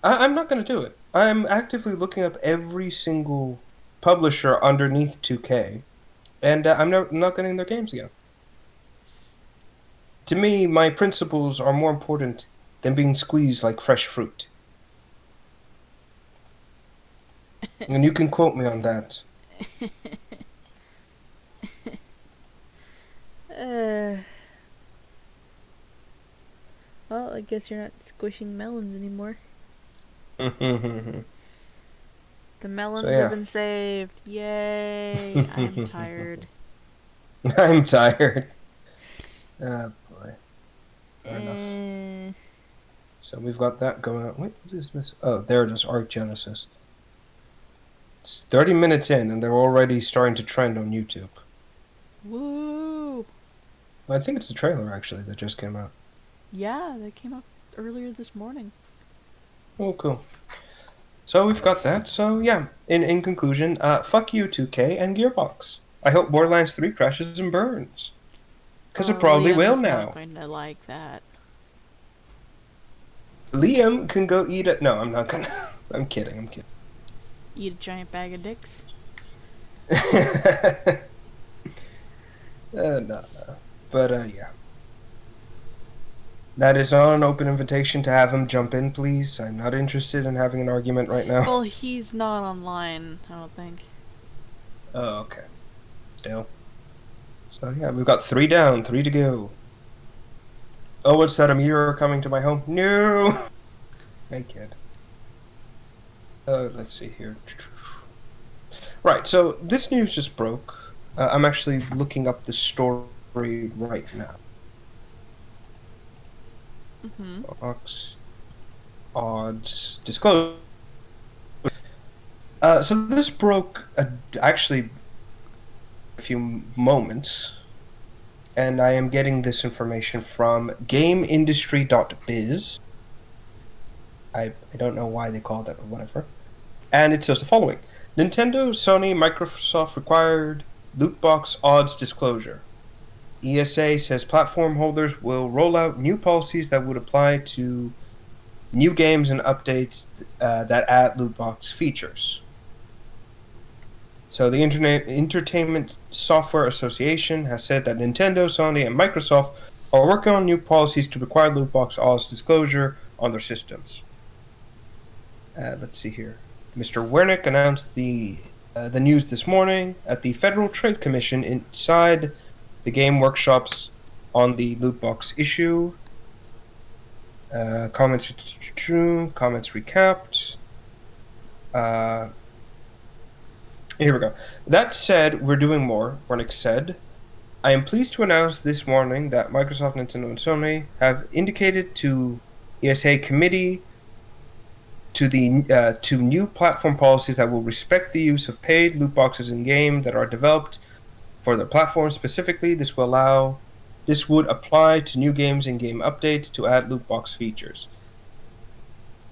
I'm not going to do it. I'm actively looking up every single publisher underneath 2K, and I'm not getting their games again. To me, my principles are more important than being squeezed like fresh fruit. And you can quote me on that. Well, I guess you're not squishing melons anymore. The melons have been saved. Yay! I'm tired. I'm tired. Oh, boy. Fair enough. So we've got that going on. Wait, what is this? Oh, there it is, Arc Genesis. It's 30 minutes in, and they're already starting to trend on YouTube. Woo! I think it's the trailer, actually, that just came out. Yeah, that came out earlier this morning. Oh, cool. So we've got that. So, yeah, in conclusion, fuck you, 2K and Gearbox. I hope Borderlands 3 crashes and burns. Because it probably will now. I'm not going to like that. Liam can go eat it. No, I'm not gonna. I'm kidding. Eat a giant bag of dicks? No. But, yeah. That is not an open invitation to have him jump in, please. I'm not interested in having an argument right now. Well, he's not online, I don't think. Oh, okay. Still. So, yeah, we've got 3 down, 3 to go. Oh, what's that, a meteor coming to my home? No! Hey, kid. Let's see here. Right, so this news just broke. I'm actually looking up the story right now. Box odds disclosed. So this broke actually a few moments, and I am getting this information from GameIndustry.biz. I don't know why they call that or whatever. And it says the following: Nintendo, Sony, Microsoft required loot box odds disclosure. ESA says platform holders will roll out new policies that would apply to new games and updates that add loot box features. So the Internet Entertainment Software Association has said that Nintendo, Sony, and Microsoft are working on new policies to require loot box odds disclosure on their systems. Let's see here. Mr. Wernick announced the news this morning at the Federal Trade Commission inside the Game Workshops on the loot box issue. Comments recapped. Here we go. That said, we're doing more, Wernick said. I am pleased to announce this morning that Microsoft, Nintendo, and Sony have indicated to ESA committee to new platform policies that will respect the use of paid loot boxes in game that are developed for their platform. Specifically, this would apply to new games and game updates to add loot box features.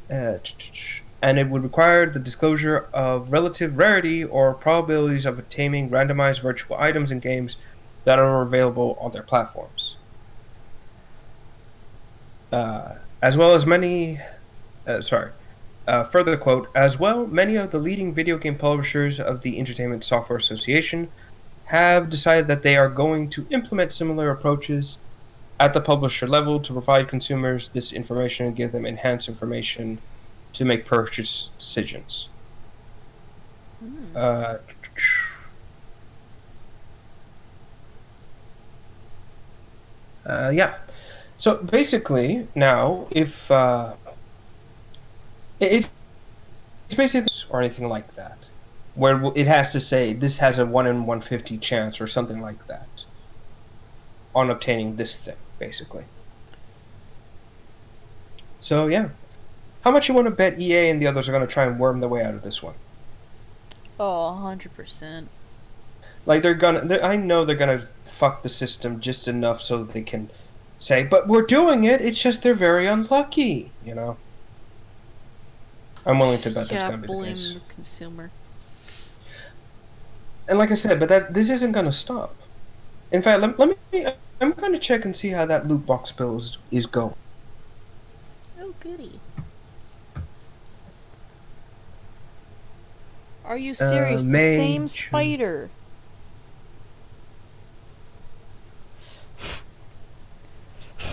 And it would require the disclosure of relative rarity or probabilities of obtaining randomized virtual items in games that are available on their platforms. As well as many, further quote, as well, many of the leading video game publishers of the Entertainment Software Association have decided that they are going to implement similar approaches at the publisher level to provide consumers this information and give them enhanced information to make purchase decisions. Yeah. So basically, now, if it's basically or anything like that, where it has to say this has a 1 in 150 chance or something like that on obtaining this thing, basically. So yeah, how much you want to bet EA and the others are going to try and worm their way out of this one? Oh, 100%. Like I know they're gonna fuck the system just enough so that they can say, but we're doing it. It's just they're very unlucky, you know. I'm willing to bet that's gonna be the case. Blame the consumer. And like I said, but this isn't gonna stop. In fact, let me. I'm gonna check and see how that loot box bill is going. Oh, goody. Are you serious? The same spider.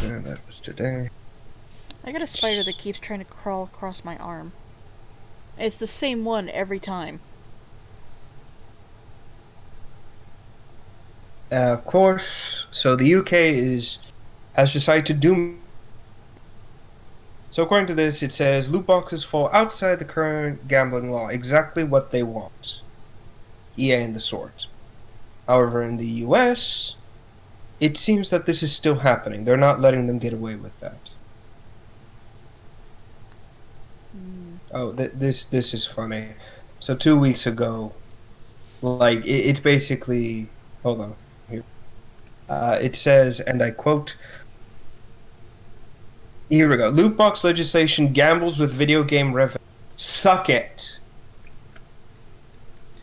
Yeah, that was today. I got a spider that keeps trying to crawl across my arm. It's the same one every time. Of course. So the UK has decided to do. So according to this, it says loot boxes fall outside the current gambling law. Exactly what they want. EA and the swords. However, in the US, it seems that this is still happening. They're not letting them get away with that. Oh, this is funny. So 2 weeks ago, like it's basically. Hold on. Here. It says, and I quote. Here we go. Loot box legislation gambles with video game revenue. Suck it.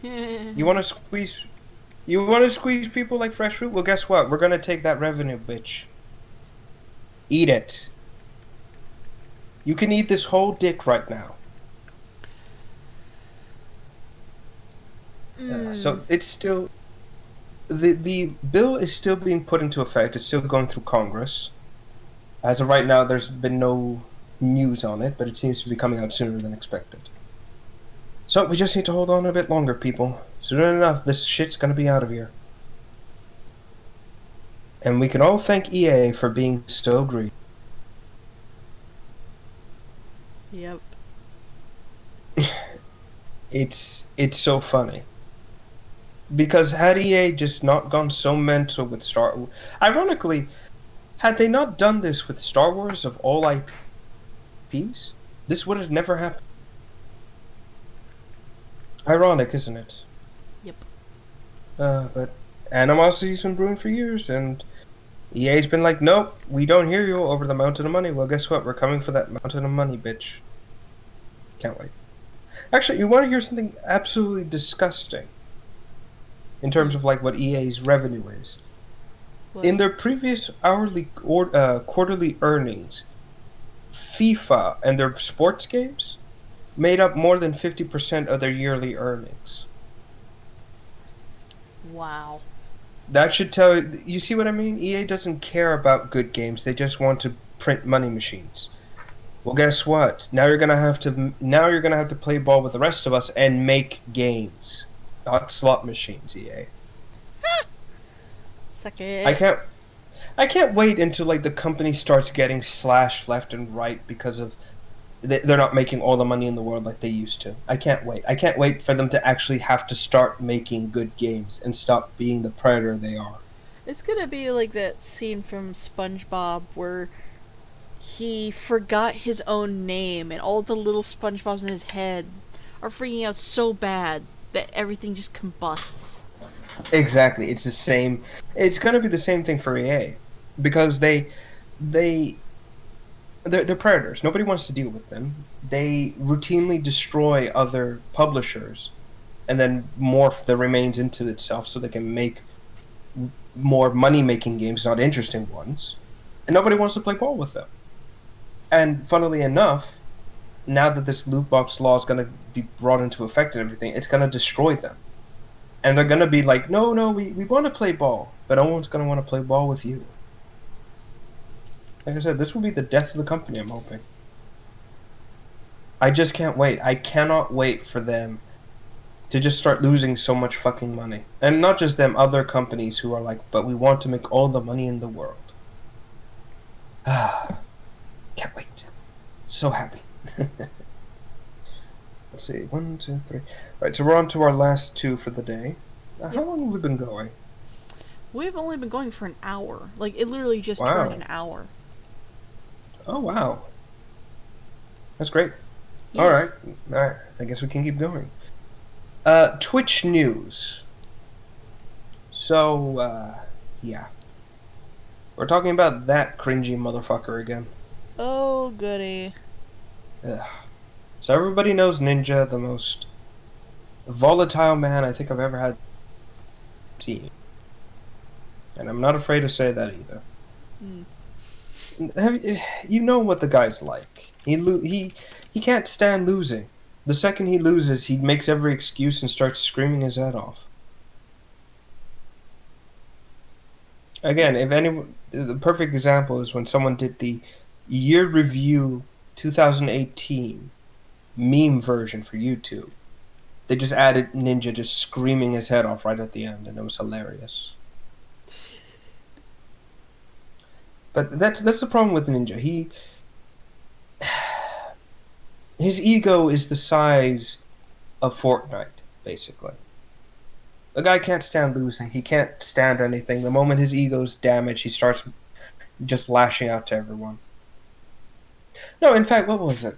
You want to squeeze? You want to squeeze people like fresh fruit? Well, guess what? We're gonna take that revenue, bitch. Eat it. You can eat this whole dick right now. So it's still the bill is still being put into effect. It's still going through Congress. As of right now, there's been no news on it, but it seems to be coming out sooner than expected. So we just need to hold on a bit longer, people. Soon enough, this shit's gonna be out of here. And we can all thank EA for being so greedy. Yep. It's so funny. Because had EA just not gone so mental with Star Wars... Ironically, had they not done this with Star Wars of all IPs, this would have never happened. Ironic, isn't it? Yep. But animosity's been brewing for years, and EA's been like, nope, we don't hear you over the mountain of money. Well, guess what? We're coming for that mountain of money, bitch. Can't wait. Actually, you want to hear something absolutely disgusting? In terms of like what EA's revenue is. What? In their previous hourly or quarterly earnings, FIFA and their sports games made up more than 50% of their yearly earnings. Wow. That should tell you see what I mean? EA doesn't care about good games. They just want to print money machines. Well, guess what? Now you're gonna have to play ball with the rest of us and make games. Not slot machines, EA. Suck it. I can't wait until like the company starts getting slashed left and right because of they're not making all the money in the world like they used to. I can't wait. I can't wait for them to actually have to start making good games and stop being the predator they are. It's gonna be like that scene from SpongeBob where he forgot his own name and all the little SpongeBobs in his head are freaking out so bad that everything just combusts. Exactly. It's the same. It's gonna be the same thing for EA, because they they're predators. Nobody wants to deal with them. They routinely destroy other publishers and then morph the remains into itself so they can make more money-making games, not interesting ones. And nobody wants to play ball with them. And funnily enough, now that this loot box law is going to be brought into effect and everything, it's going to destroy them. And they're going to be like, no, we want to play ball, but no one's going to want to play ball with you. Like I said, this will be the death of the company, I'm hoping. I just can't wait. I cannot wait for them to just start losing so much fucking money. And not just them, other companies who are like, but we want to make all the money in the world. Ah, can't wait. So happy. Let's see, 1, 2, 3. Alright, so we're on to our last two for the day. How long have we been going? We've only been going for an hour. Like, it literally just Wow. turned an hour. Oh, wow. That's great. Yeah. Alright, I guess we can keep going. Twitch news. So, yeah. We're talking about that cringy motherfucker again. Oh, goody. Ugh. So everybody knows Ninja, the most volatile man I think I've ever had seen. And I'm not afraid to say that either. You know what the guy's like. He can't stand losing. The second he loses, he makes every excuse and starts screaming his head off. Again, the perfect example is when someone did the year review 2018 meme version for YouTube. They just added Ninja just screaming his head off right at the end, and it was hilarious. But that's the problem with Ninja. His ego is the size of Fortnite, basically. The guy can't stand losing. He can't stand anything. The moment his ego's damaged, he starts just lashing out to everyone. No, in fact, what was it?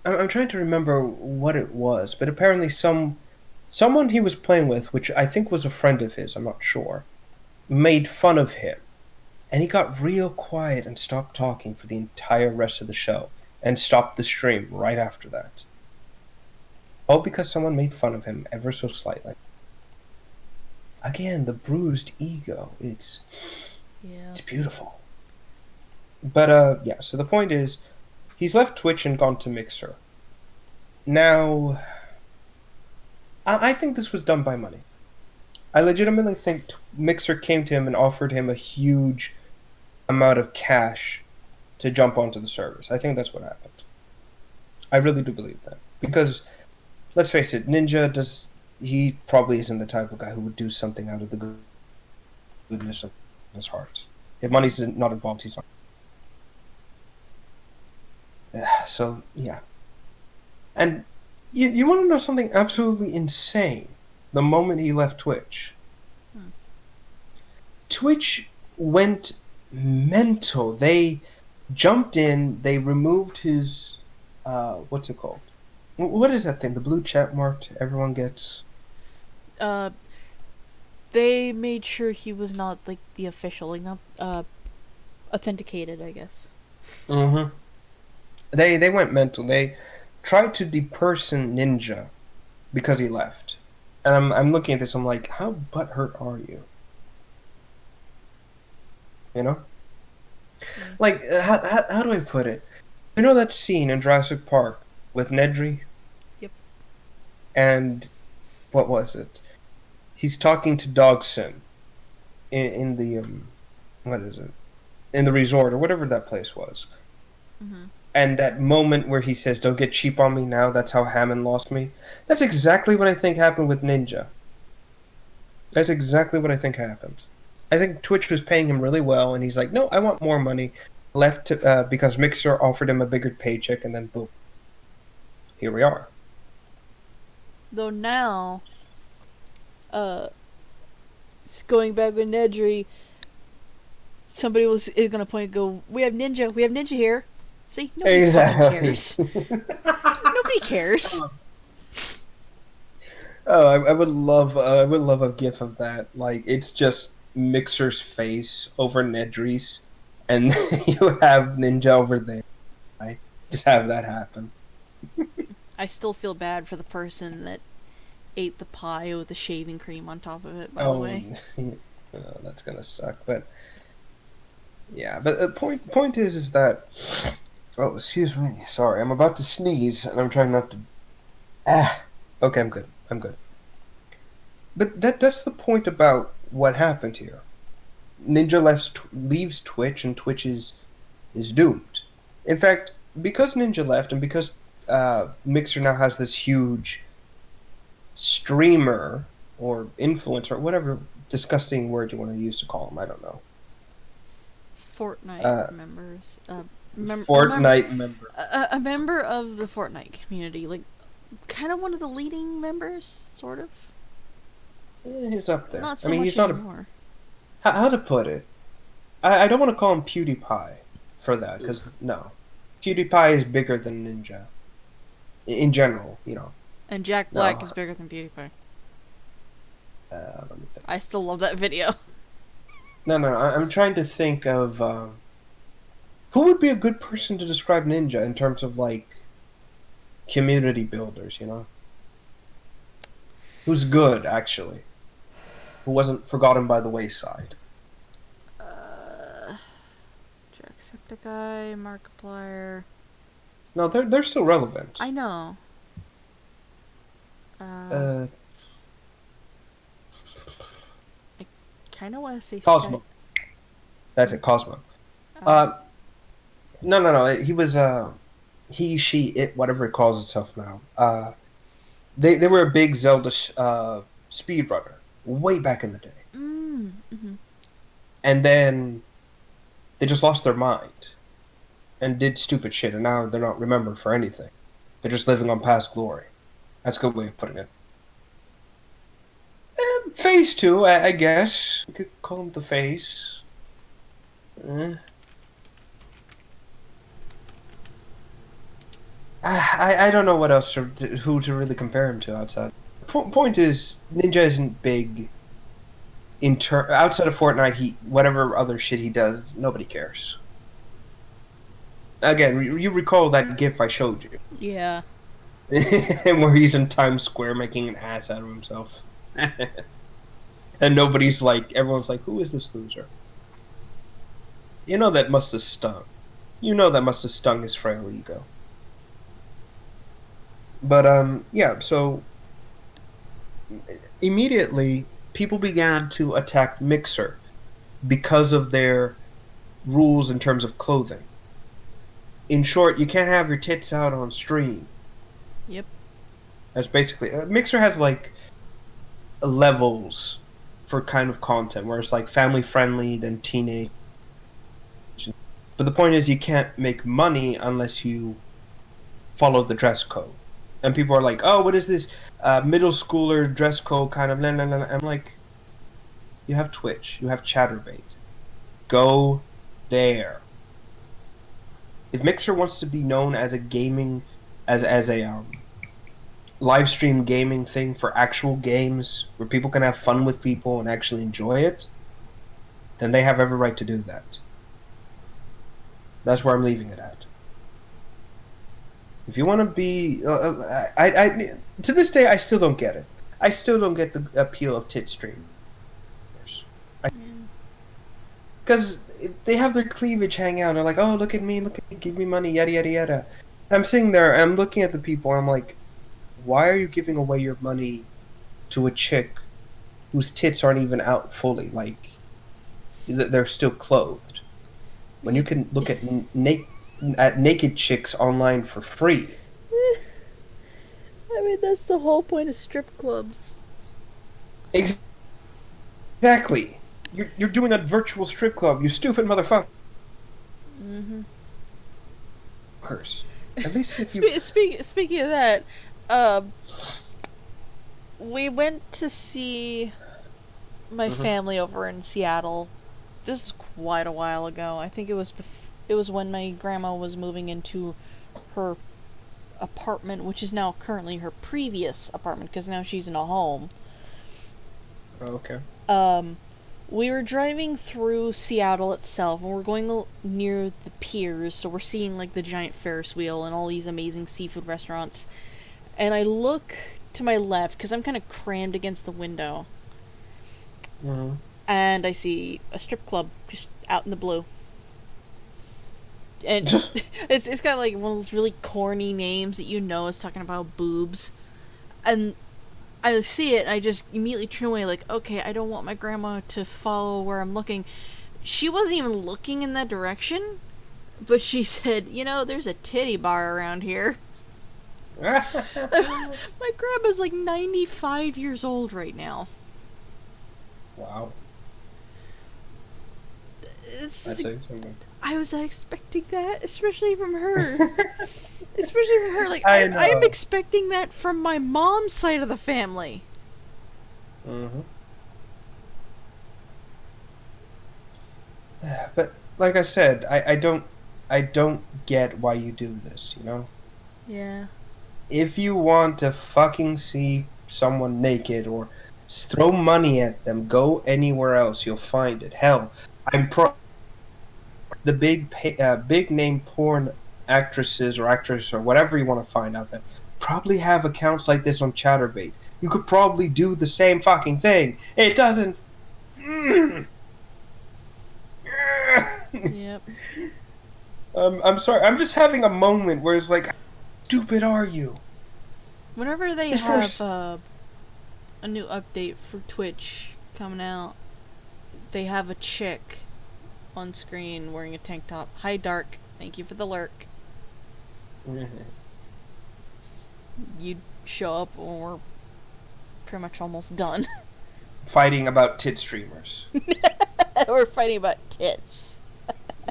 I'm trying to remember what it was, but apparently someone he was playing with, which I think was a friend of his, I'm not sure, made fun of him. And he got real quiet and stopped talking for the entire rest of the show, and stopped the stream right after that. All because someone made fun of him ever so slightly. Again, the bruised ego. It's beautiful. But, yeah, so the point is, he's left Twitch and gone to Mixer. Now, I think this was done by money. I legitimately think Mixer came to him and offered him a huge amount of cash to jump onto the service. I think that's what happened. I really do believe that. Because, let's face it, Ninja he probably isn't the type of guy who would do something out of the goodness of his heart. If money's not involved, he's not. So, yeah. And you want to know something absolutely insane? The moment he left Twitch. Twitch went mental. They jumped in, they removed his, what's it called? What is that thing? The blue chat mark everyone gets? They made sure he was not, like, the official, like, not, authenticated, I guess. Mm-hmm. They went mental. They tried to deperson Ninja because he left. And I'm looking at this, I'm like, how butthurt are you? You know? Like, how do I put it? You know that scene in Jurassic Park with Nedry? Yep. And what was it? He's talking to Dogson in the what is it? In the resort or whatever that place was. Mm-hmm. And that moment where he says, "Don't get cheap on me now. That's how Hammond lost me." That's exactly what I think happened with Ninja. That's exactly what I think happened. I think Twitch was paying him really well, and he's like, "No, I want more money." Left because Mixer offered him a bigger paycheck, and then boom, here we are. Though now, going back with Nedry, somebody is gonna point and go, we have ninja here. See, nobody fucking cares. Nobody cares. Oh, I would love a gif of that. Like, it's just Mixer's face over Nedry's, and you have Ninja over there. I just have that happen. I still feel bad for the person that ate the pie with the shaving cream on top of it, by the way. Oh, that's gonna suck. But yeah, but the point is that. Oh, excuse me. Sorry, I'm about to sneeze, and I'm trying not to. Okay, I'm good. But that's the point about what happened here. Ninja leaves Twitch, and Twitch is doomed. In fact, because Ninja left, and because Mixer now has this huge streamer or influencer, whatever disgusting word you want to use to call them, I don't know. Fortnite members. Fortnite member. A member of the Fortnite community, like kind of one of the leading members, sort of. He's up there. Not so much he's anymore. How to put it? I don't want to call him PewDiePie for that, because no. PewDiePie is bigger than Ninja. In general, you know. And Jack Black is bigger than PewDiePie. Let me think. I still love that video. No, I'm trying to think of who would be a good person to describe Ninja in terms of, like, community builders, you know? Who's good, actually? Who wasn't forgotten by the wayside? Jacksepticeye, Markiplier. No, they're still relevant. I know. I kind of want to say Cosmo. That's it, Cosmo. No. He was he, she, it, whatever it calls itself now. They were a big Zelda speedrunner way back in the day. Mm-hmm. And then they just lost their mind and did stupid shit, and now they're not remembered for anything. They're just living on past glory. That's a good way of putting it. Phase 2, I guess. You could call him the Phase. I don't know what else who to really compare him to outside. Point is, Ninja isn't big. Outside of Fortnite, whatever other shit he does, nobody cares. Again, you recall that GIF I showed you? Yeah. Where he's in Times Square making an ass out of himself. And everyone's like, who is this loser? You know that must have stung. His frail ego. But, yeah, so immediately people began to attack Mixer because of their rules in terms of clothing. In short, you can't have your tits out on stream. Yep. That's basically... Mixer has, like, levels for kind of content, where it's, like, family-friendly, then teenage. But the point is, you can't make money unless you follow the dress code. And people are like, oh, what is this middle schooler dress code kind of... I'm like, you have Twitch. You have Chatterbait. Go there. If Mixer wants to be known as a gaming... as a live stream gaming thing for actual games, where people can have fun with people and actually enjoy it, then they have every right to do that. That's where I'm leaving it at. If you want to be... to this day, I still don't get it. I still don't get the appeal of tit streamers. Because they have their cleavage hang out. They're like, oh, look at me, give me money, yada, yada, yada. I'm sitting there, and I'm looking at the people, and I'm like, why are you giving away your money to a chick whose tits aren't even out fully? Like, they're still clothed. When you can look at naked chicks online for free. I mean, that's the whole point of strip clubs. Exactly. You're doing a virtual strip club, you stupid motherfucker. Mm-hmm. Curse. At least if you... Speaking of that, we went to see my family over in Seattle. This is quite a while ago. I think it was when my grandma was moving into her apartment, which is now currently her previous apartment, because now she's in a home. Okay. We were driving through Seattle itself, and we're going near the piers, so we're seeing, like, the giant Ferris wheel and all these amazing seafood restaurants. And I look to my left, because I'm kind of crammed against the window. Mm-hmm. And I see a strip club just out in the blue. And it's got, like, one of those really corny names that you know is talking about boobs. And I see it, and I just immediately turn away, like, okay, I don't want my grandma to follow where I'm looking. She wasn't even looking in that direction, but she said, there's a titty bar around here. My grandma's, like, 95 years old right now. Wow. I was not expecting that, especially from her. Like, I'm expecting that from my mom's side of the family. Mm-hmm. But like I said, I don't get why you do this, Yeah. If you want to fucking see someone naked or throw money at them, go anywhere else. You'll find it. Hell, the big name porn actresses or actors or whatever you want to find out there probably have accounts like this on Chatterbait. You could probably do the same fucking thing. It doesn't. Yep. I'm sorry. I'm just having a moment where it's like, how stupid are you? Whenever they have a new update for Twitch coming out, they have a chick on screen wearing a tank top. Hi, Dark. Thank you for the lurk. You show up when we're pretty much almost done. Fighting about tit streamers. We're fighting about tits.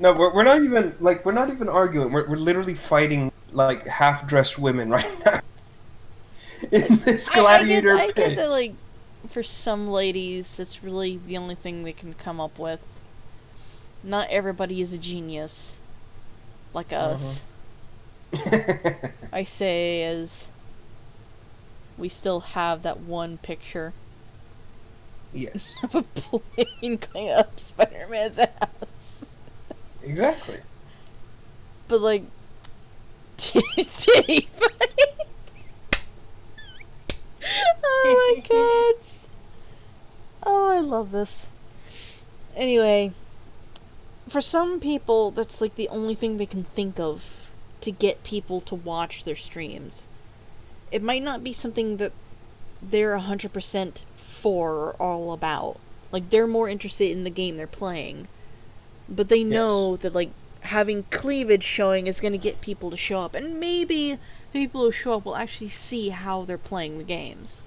No, we're not even arguing. We're literally fighting like half-dressed women right now. In this gladiator I pit. get that, like, for some ladies, that's really the only thing they can come up with. Not everybody is a genius. Like us. I say as we still have that one picture. Yes. Of a plane going up Spider-Man's ass. Exactly. But, like, titty fight. Oh my god. Oh, I love this. Anyway, for some people, that's like the only thing they can think of to get people to watch their streams. It might not be something that they're 100% for or all about. Like, they're more interested in the game they're playing. But they know that, like, having cleavage showing is going to get people to show up. And maybe the people who show up will actually see how they're playing the games.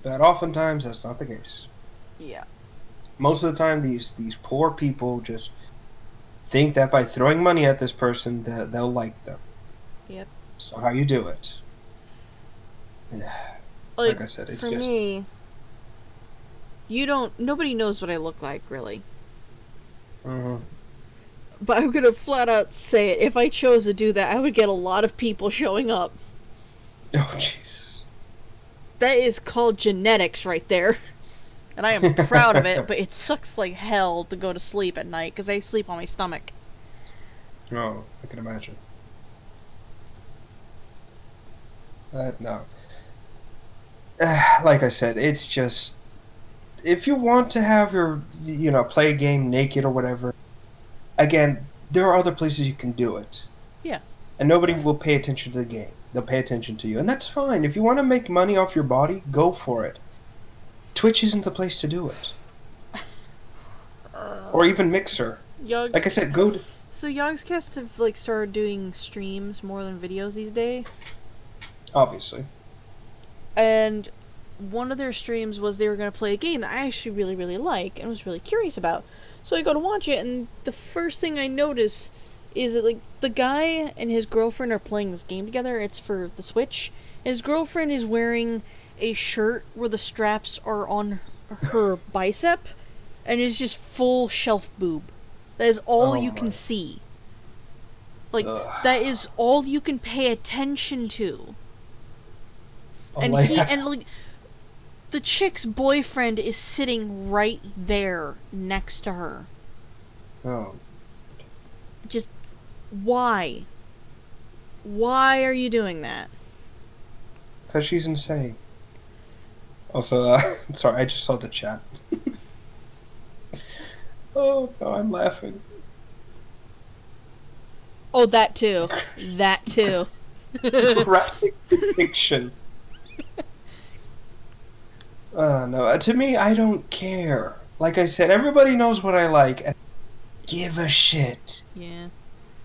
But oftentimes, that's not the case. Yeah. Most of the time, these poor people just think that by throwing money at this person, that they'll like them. Yep. So how you do it? Like I said, it's for me, nobody knows what I look like, really. Mm-hmm. But I'm gonna flat out say it. If I chose to do that, I would get a lot of people showing up. Oh, Jesus. That is called genetics right there. And I am proud of it, but it sucks like hell to go to sleep at night, because I sleep on my stomach. Oh, I can imagine. No. Like I said, it's just... If you want to have your, play a game naked or whatever, again, there are other places you can do it. Yeah. And nobody will pay attention to the game. They'll pay attention to you. And that's fine. If you want to make money off your body, go for it. Twitch isn't the place to do it. Or even Mixer. Like I said, go to... So Yogscast have, like, started doing streams more than videos these days? Obviously. And one of their streams was they were going to play a game that I actually really, really like and was really curious about. So I go to watch it, and the first thing I notice is that, like, the guy and his girlfriend are playing this game together. It's for the Switch. His girlfriend is wearing a shirt where the straps are on her bicep, and it's just full shelf boob. That is all you can see. Like, that is all you can pay attention to. And like, the chick's boyfriend is sitting right there next to her. Oh. Just, why? Why are you doing that? Because she's insane. Also, sorry, I just saw the chat. Oh, no, I'm laughing. Oh, that too. That too. Graphic depiction. No, to me, I don't care. Like I said, everybody knows what I like, and give a shit. Yeah.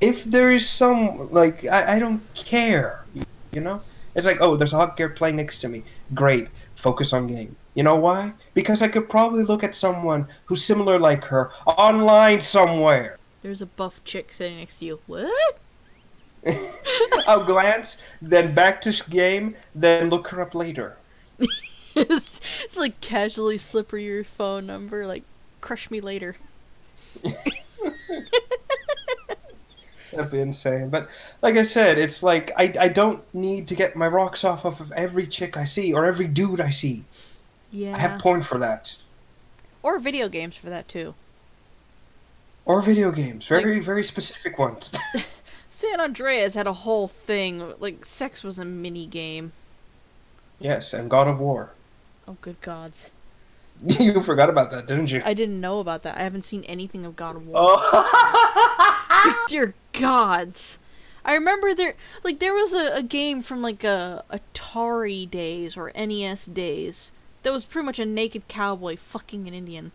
If there is some, like, I don't care, you know? It's like, oh, there's a hot girl playing next to me. Great, focus on game. You know why? Because I could probably look at someone who's similar like her online somewhere. There's a buff chick sitting next to you. What? I'll glance, then back to game, then look her up later. It's like casually slip her your phone number, like, crush me later. That'd be insane. But like I said, it's like I don't need to get my rocks off of every chick I see or every dude I see. Yeah. I have porn for that. Or video games for that too. Or video games. Very specific ones. San Andreas had a whole thing, like, sex was a mini game. Yes, and God of War. Oh, good gods. You forgot about that, didn't you? I didn't know about that. I haven't seen anything of God of War. Oh. Dear gods. I remember there was a game from, like, Atari days or NES days that was pretty much a naked cowboy fucking an Indian.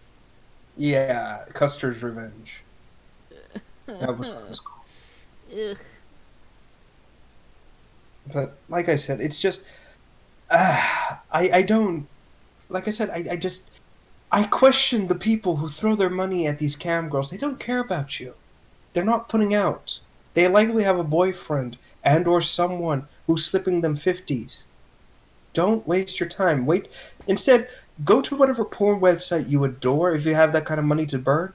Yeah, Custer's Revenge. That was what it was called. Ugh. But like I said, it's just I don't, like I said, I question the people who throw their money at these cam girls. They don't care about you. They're not putting out. They likely have a boyfriend and or someone who's slipping them 50s. Don't waste your time. Wait. Instead, go to whatever porn website you adore if you have that kind of money to burn,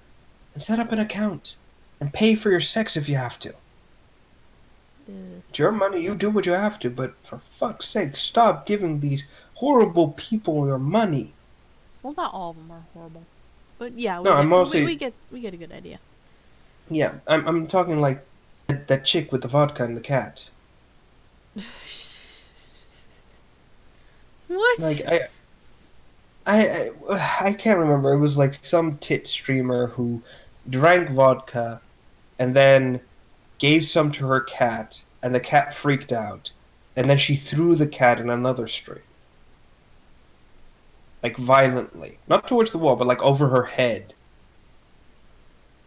and set up an account. And pay for your sex if you have to. It's your money, you do what you have to, but for fuck's sake, stop giving these horrible people your money. Well, not all of them are horrible. But yeah, we get a good idea. Yeah, I'm talking like that chick with the vodka and the cat. What? Like I can't remember. It was like some tit streamer who drank vodka and then gave some to her cat, and the cat freaked out, and then she threw the cat in another stream. Like, violently. Not towards the wall, but like over her head.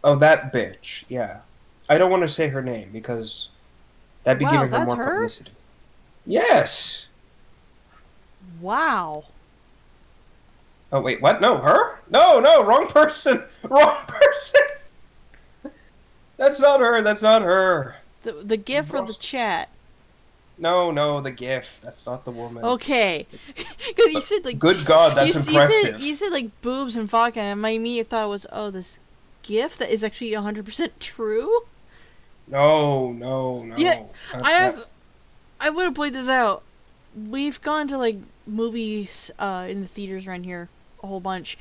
Oh, that bitch, yeah. I don't want to say her name, because that'd be giving her more publicity. Yes! Wow. Oh, wait, what? No, her? No, wrong person! Wrong person! That's not her. The gif or the chat? No, the gif. That's not the woman. Okay. Because you said, like... Good God, that's impressive. You said, like, boobs and vodka, and my immediate thought was, oh, this gif that is actually 100% true? No. Yeah, I would have played this out. We've gone to, like, movies in the theaters around here a whole bunch.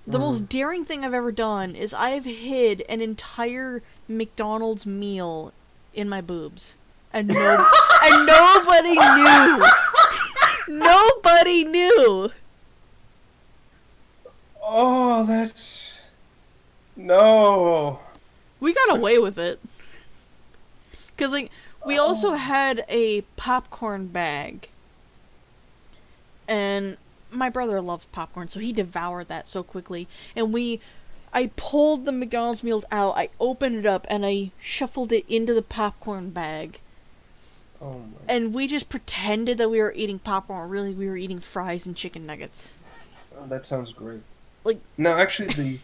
The most daring thing I've ever done is I've hid an entire McDonald's meal in my boobs. And nobody knew. Nobody knew. Oh, that's... No. We got away with it. Because, like, we also had a popcorn bag. And my brother loves popcorn, so he devoured that so quickly. And I pulled the McDonald's meal out, I opened it up, and I shuffled it into the popcorn bag. Oh my. And we just pretended that we were eating popcorn. Really, we were eating fries and chicken nuggets. Oh, that sounds great. Like... No, actually,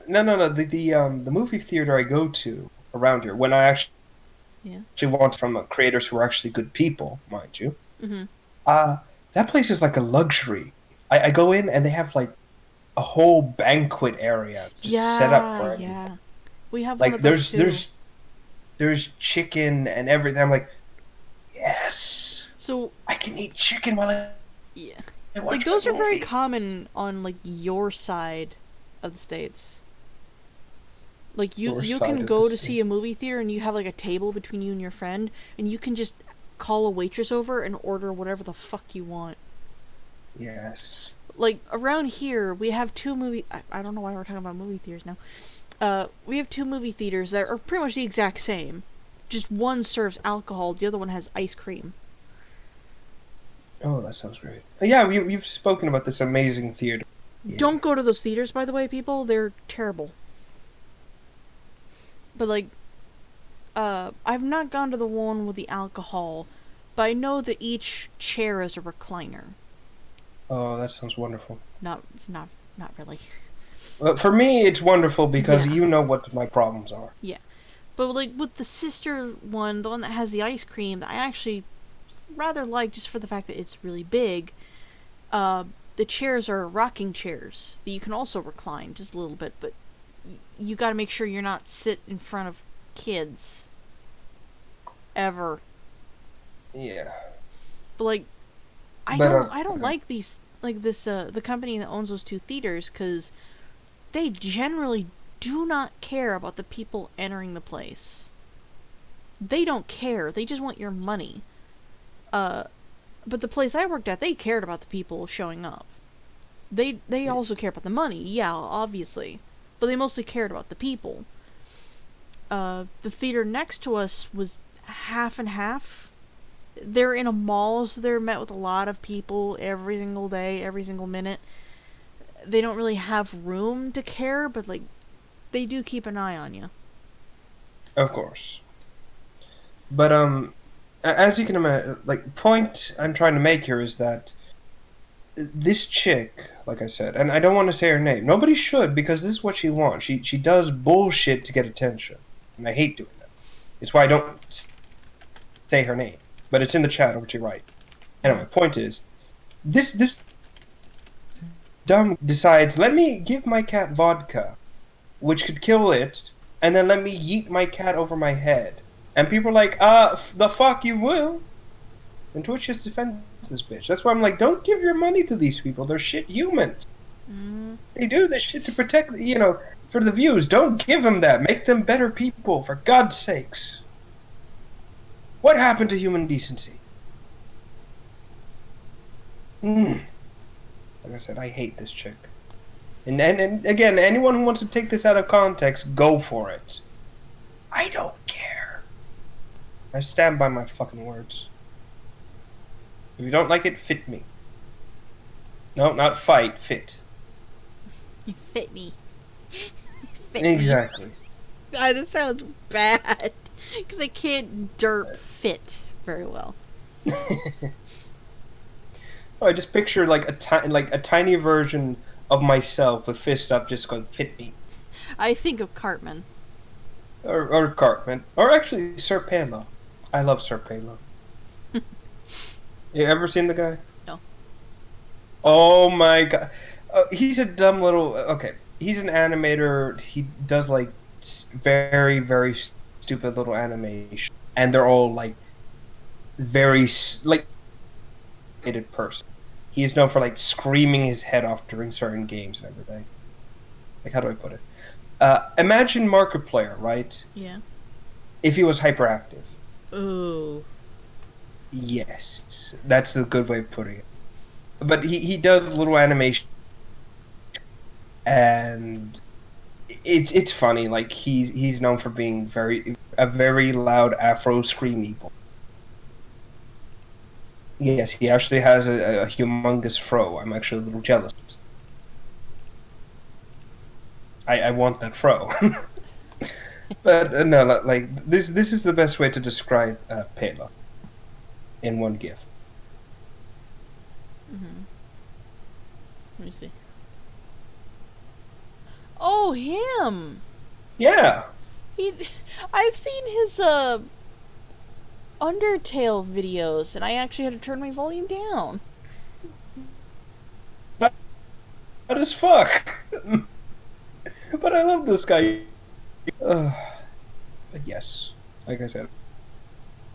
the movie theater I go to around here, when I actually want from creators who are actually good people, mind you, that place is like a luxury. I go in and they have like a whole banquet area just set up Yeah, for everything. yeah. We have one Like of those too. there's chicken and everything. I'm like, yes, So, I can eat chicken while yeah. I Like, watch those my are very movie. common on, like, your side of the States. Like, Your you side can of the go to state. see a movie theater and you have, like, a table between you and your friend, and you can just call a waitress over and order whatever the fuck you want. Yes. Like, around here, we have two movie... I don't know why we're talking about movie theaters now. We have two movie theaters that are pretty much the exact same. Just one serves alcohol, the other one has ice cream. Oh, that sounds great. Yeah, you've spoken about this amazing theater. Yeah. Don't go to those theaters, by the way, people. They're terrible. But, like, I've not gone to the one with the alcohol, but I know that each chair is a recliner. Oh, that sounds wonderful. Not, not really. Well, for me, it's wonderful because Yeah. you know what my problems are. Yeah. But, like, with the sister one, the one that has the ice cream, that I actually rather like just for the fact that it's really big, the chairs are rocking chairs that you can also recline just a little bit, but you gotta make sure you're not sit in front of kids. Ever. Yeah. But, like, But I don't like these, like, this, the company that owns those two theaters, because they generally do not care about the people entering the place. They don't care. They just want your money. But the place I worked at, they cared about the people showing up. They also care about the money, yeah, obviously. But they mostly cared about the people. The theater next to us was half and half. They're in a mall, so they're met with a lot of people every single day, every single minute. They don't really have room to care, but, like, they do keep an eye on you. of course. But as you can imagine, like point I'm trying to make here is that this chick, like I said, and I don't want to say her name. Nobody should because this is what she wants. She does bullshit to get attention, and I hate doing that. It's why I don't say her name, but it's in the chat over to your right. Anyway, point is, this dumb decides, let me give my cat vodka, which could kill it, and then let me yeet my cat over my head. And people are like, the fuck you will. And Twitch just defends this bitch. That's why I'm like, don't give your money to these people. They're shit humans. They do this shit to protect, for the views. Don't give them that. Make them better people, for God's sakes. What happened to human decency? Like I said, I hate this chick. And again, anyone who wants to take this out of context, go for it. I don't care. I stand by my fucking words. If you don't like it, fit me. No, not fight, fit. You fit me. Exactly. That sounds bad. Because I can't derp fit very well. I just picture like a tiny version of myself with fist up, just going fit me. I think of Cartman. Or Cartman, or actually Sir Palo. I love Sir Palo. You ever seen the guy? No. Oh my god, he's a dumb little. Okay, he's an animator. He does like very very stupid little animation, and they're all like very like person. He is known for like screaming his head off during certain games and everything. Like, how do I put it? Imagine Markiplier, right? Yeah. If he was hyperactive. Ooh. Yes, that's the good way of putting it. But he does little animation, and it's funny. Like he's known for being a very loud Afro screamy boy. Yes, he actually has a humongous fro. I'm actually a little jealous. I want that fro. But no, like this is the best way to describe Pela in one gif. Let me see. Oh, him! Yeah. I've seen his, Undertale videos, and I actually had to turn my volume down. What as fuck? But I love this guy. Uh, but yes, like I said,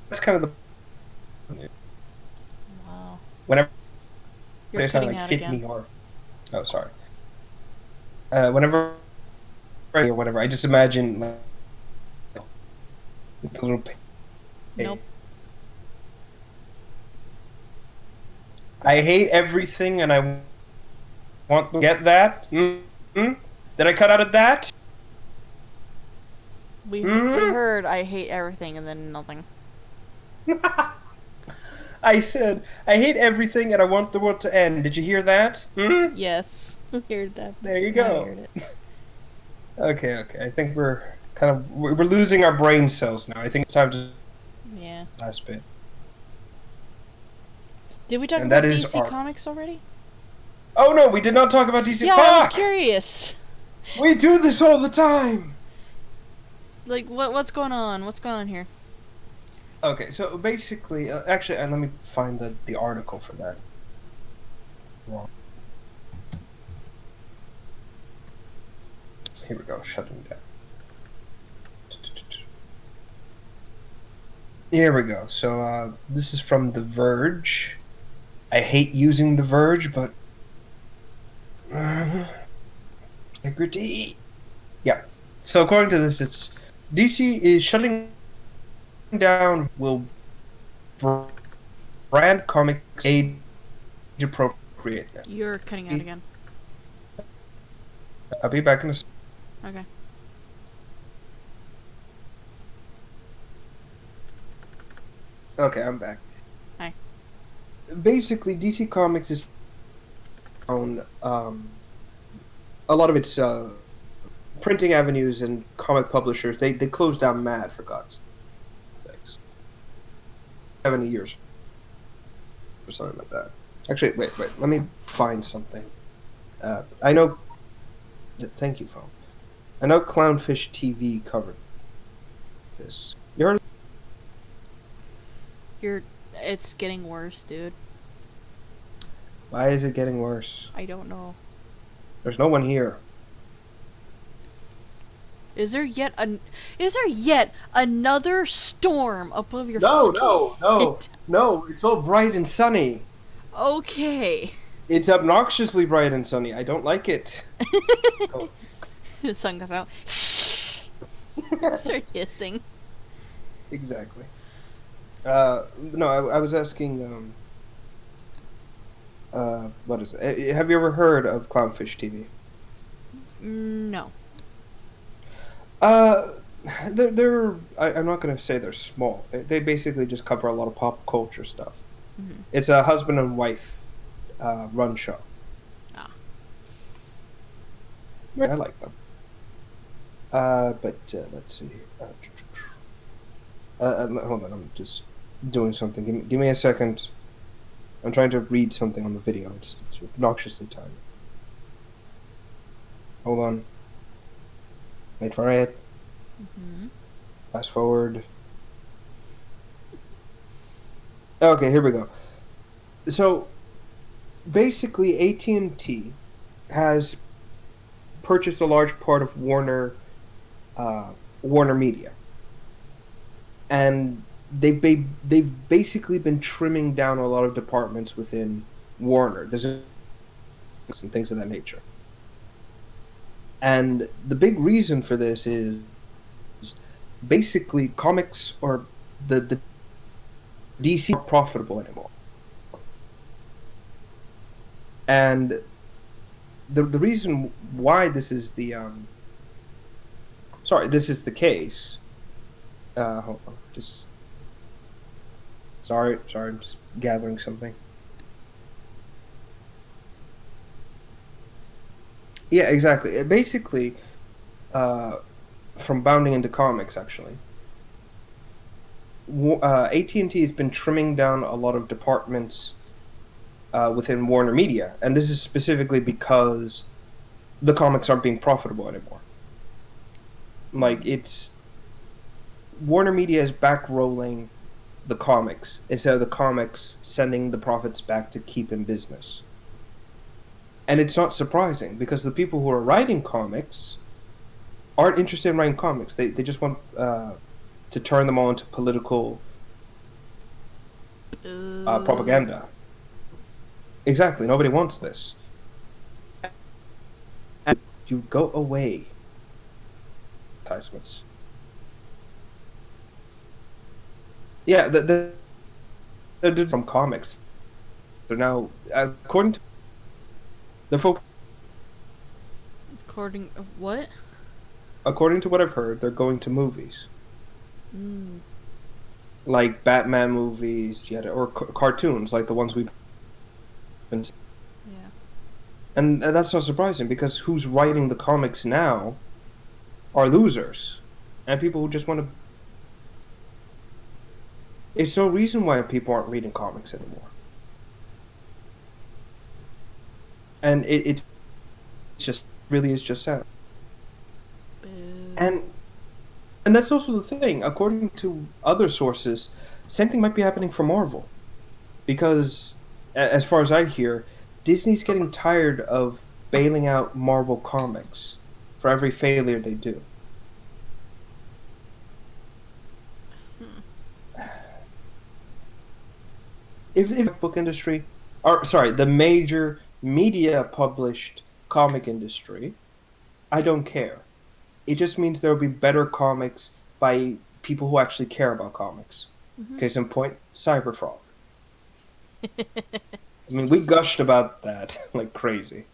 that's kind of the Wow. whenever You're they sound cutting like out fit again. me or sorry. Whenever or whatever, I just imagine like the little. Nope. I hate everything, and I want to get that. Mm-hmm. Did I cut out of that? We Mm-hmm. heard I hate everything and then nothing. I said I hate everything, and I want the world to end. Did you hear that? Mm-hmm. Yes. We heard that. There you Now we go. heard it. Okay. I think we're losing our brain cells now. I think it's time to Yeah. last bit. Did we talk And about that is DC Comics already? Oh no, we did not talk about DC. Yeah, Fuck! I was curious. We do this all the time. Like, what's going on? What's going on here? Okay, so basically, actually, let me find the article for that. Wrong. Here we go, shutting down. Here we go. So this is from The Verge. I hate using The Verge, but integrity. Yeah. So according to this, it's DC is shutting down. Will brand comics age appropriate? You're cutting out again. I'll be back in a second. Okay. Okay, I'm back. Hi. Basically, DC Comics is on a lot of its printing avenues and comic publishers. They closed down mad, for God's sakes. 70 years or something like that. Actually, wait. Let me find something. I know. Thank you, phone. I know Clownfish TV covered this. You heard? It's getting worse, dude. Why is it getting worse? I don't know. There's no one here. Is there yet another storm above your No. It's all bright and sunny. Okay. It's obnoxiously bright and sunny. I don't like it. The sun goes out. Start hissing. Exactly. No, I was asking. What is it? Have you ever heard of Clownfish TV? No. They're. I'm not gonna say they're small. They basically just cover a lot of pop culture stuff. Mm-hmm. It's a husband and wife run show. Ah. I like them. But let's see. Hold on, I'm just doing something. Give me a second. I'm trying to read something on the video. It's obnoxiously tiny. Hold on. Wait for it. Mm-hmm. Fast forward. Okay, here we go. So, basically, AT&T has purchased a large part of Warner Media, and they've basically been trimming down a lot of departments within Warner. There's and things of that nature. And the big reason for this is basically comics or the DC aren't profitable anymore. And the reason why this is the case. Hold on, just sorry, I'm just gathering something. Yeah, exactly. Basically, from bounding into comics, actually, AT&T has been trimming down a lot of departments within Warner Media, and this is specifically because the comics aren't being profitable anymore. Like, it's Warner Media is back-rolling the comics instead of the comics sending the profits back to keep in business. And it's not surprising because the people who are writing comics aren't interested in writing comics. They just want to turn them all into political propaganda. Exactly. Nobody wants this. And you go away. Advertisements. Yeah, they're from comics. So now, according to the folk, What? according to what I've heard, they're going to movies. Mm. Like Batman movies, or cartoons, like the ones we've been. Yeah. And that's not surprising because who's writing the comics now are losers, and people who just want to. It's no reason why people aren't reading comics anymore, and it's just really is just sad. And that's also the thing. According to other sources, same thing might be happening for Marvel, because as far as I hear, Disney's getting tired of bailing out Marvel comics for every failure they do. If the book industry, or sorry, the major media published comic industry, I don't care. It just means there will be better comics by people who actually care about comics. Mm-hmm. Case in point, Cyberfrog. I mean, we gushed about that like crazy.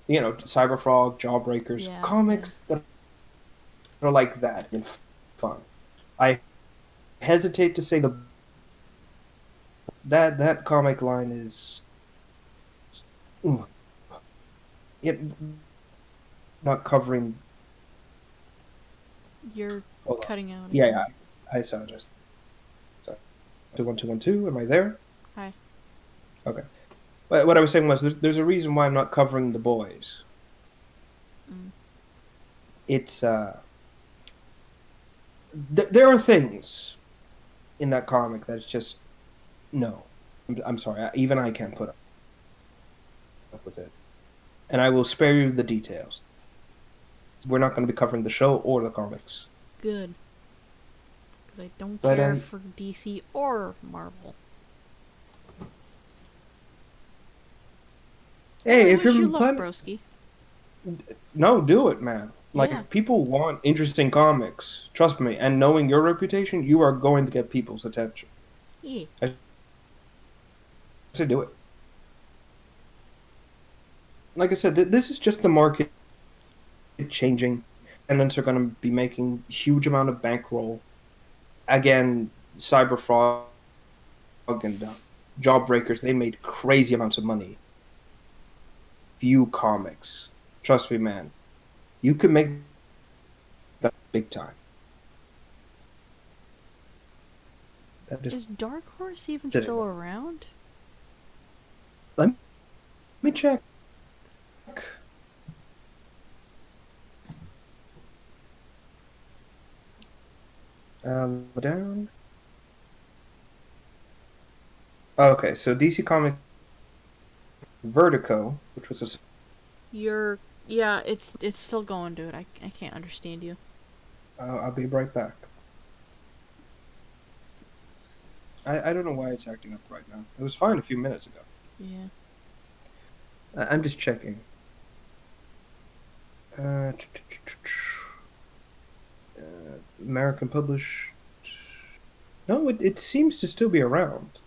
You know, Cyberfrog, Jawbreakers, comics that are like that and fun. I hesitate to say that comic line is not covering. You're cutting out. Yeah, I saw it. 21212. Am I there? Hi. Okay. But what I was saying was, there's a reason why I'm not covering The Boys. Mm. It's there are things in that comic that's just no. I'm sorry. Even I can't put up with it, and I will spare you the details. We're not going to be covering the show or the comics. Good. Because I don't care for DC or Marvel. Hey, if you're planning, broski. No, do it, man. Like, if people want interesting comics, trust me, and knowing your reputation, you are going to get people's attention. Yeah. I say do it. Like I said, this is just the market changing. Tenants are going to be making huge amount of bankroll. Again, Cyberfrog and Jawbreakers, they made crazy amounts of money. Few comics. Trust me, man. You can make that big time. Is Dark Horse even still around? Let me check. Down. Okay, so DC Comics Vertigo, which was a... Yeah, it's still going, dude. I can't understand you. I'll be right back. I don't know why it's acting up right now. It was fine a few minutes ago. Yeah. I'm just checking. American published... No, it seems to still be around.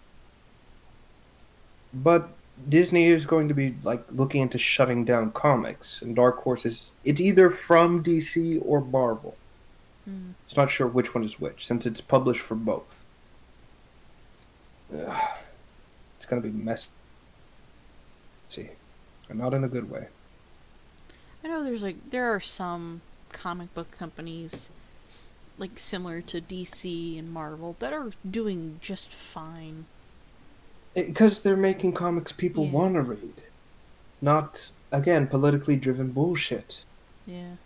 But Disney is going to be like looking into shutting down comics, and Dark Horse is... It's either from DC or Marvel. Mm. It's not sure which one is which, since it's published for both. It's going to be messy. And not in a good way. I know there are some comic book companies like similar to DC and Marvel that are doing just fine. Because they're making comics people want to read. Not, again, politically driven bullshit. Yeah.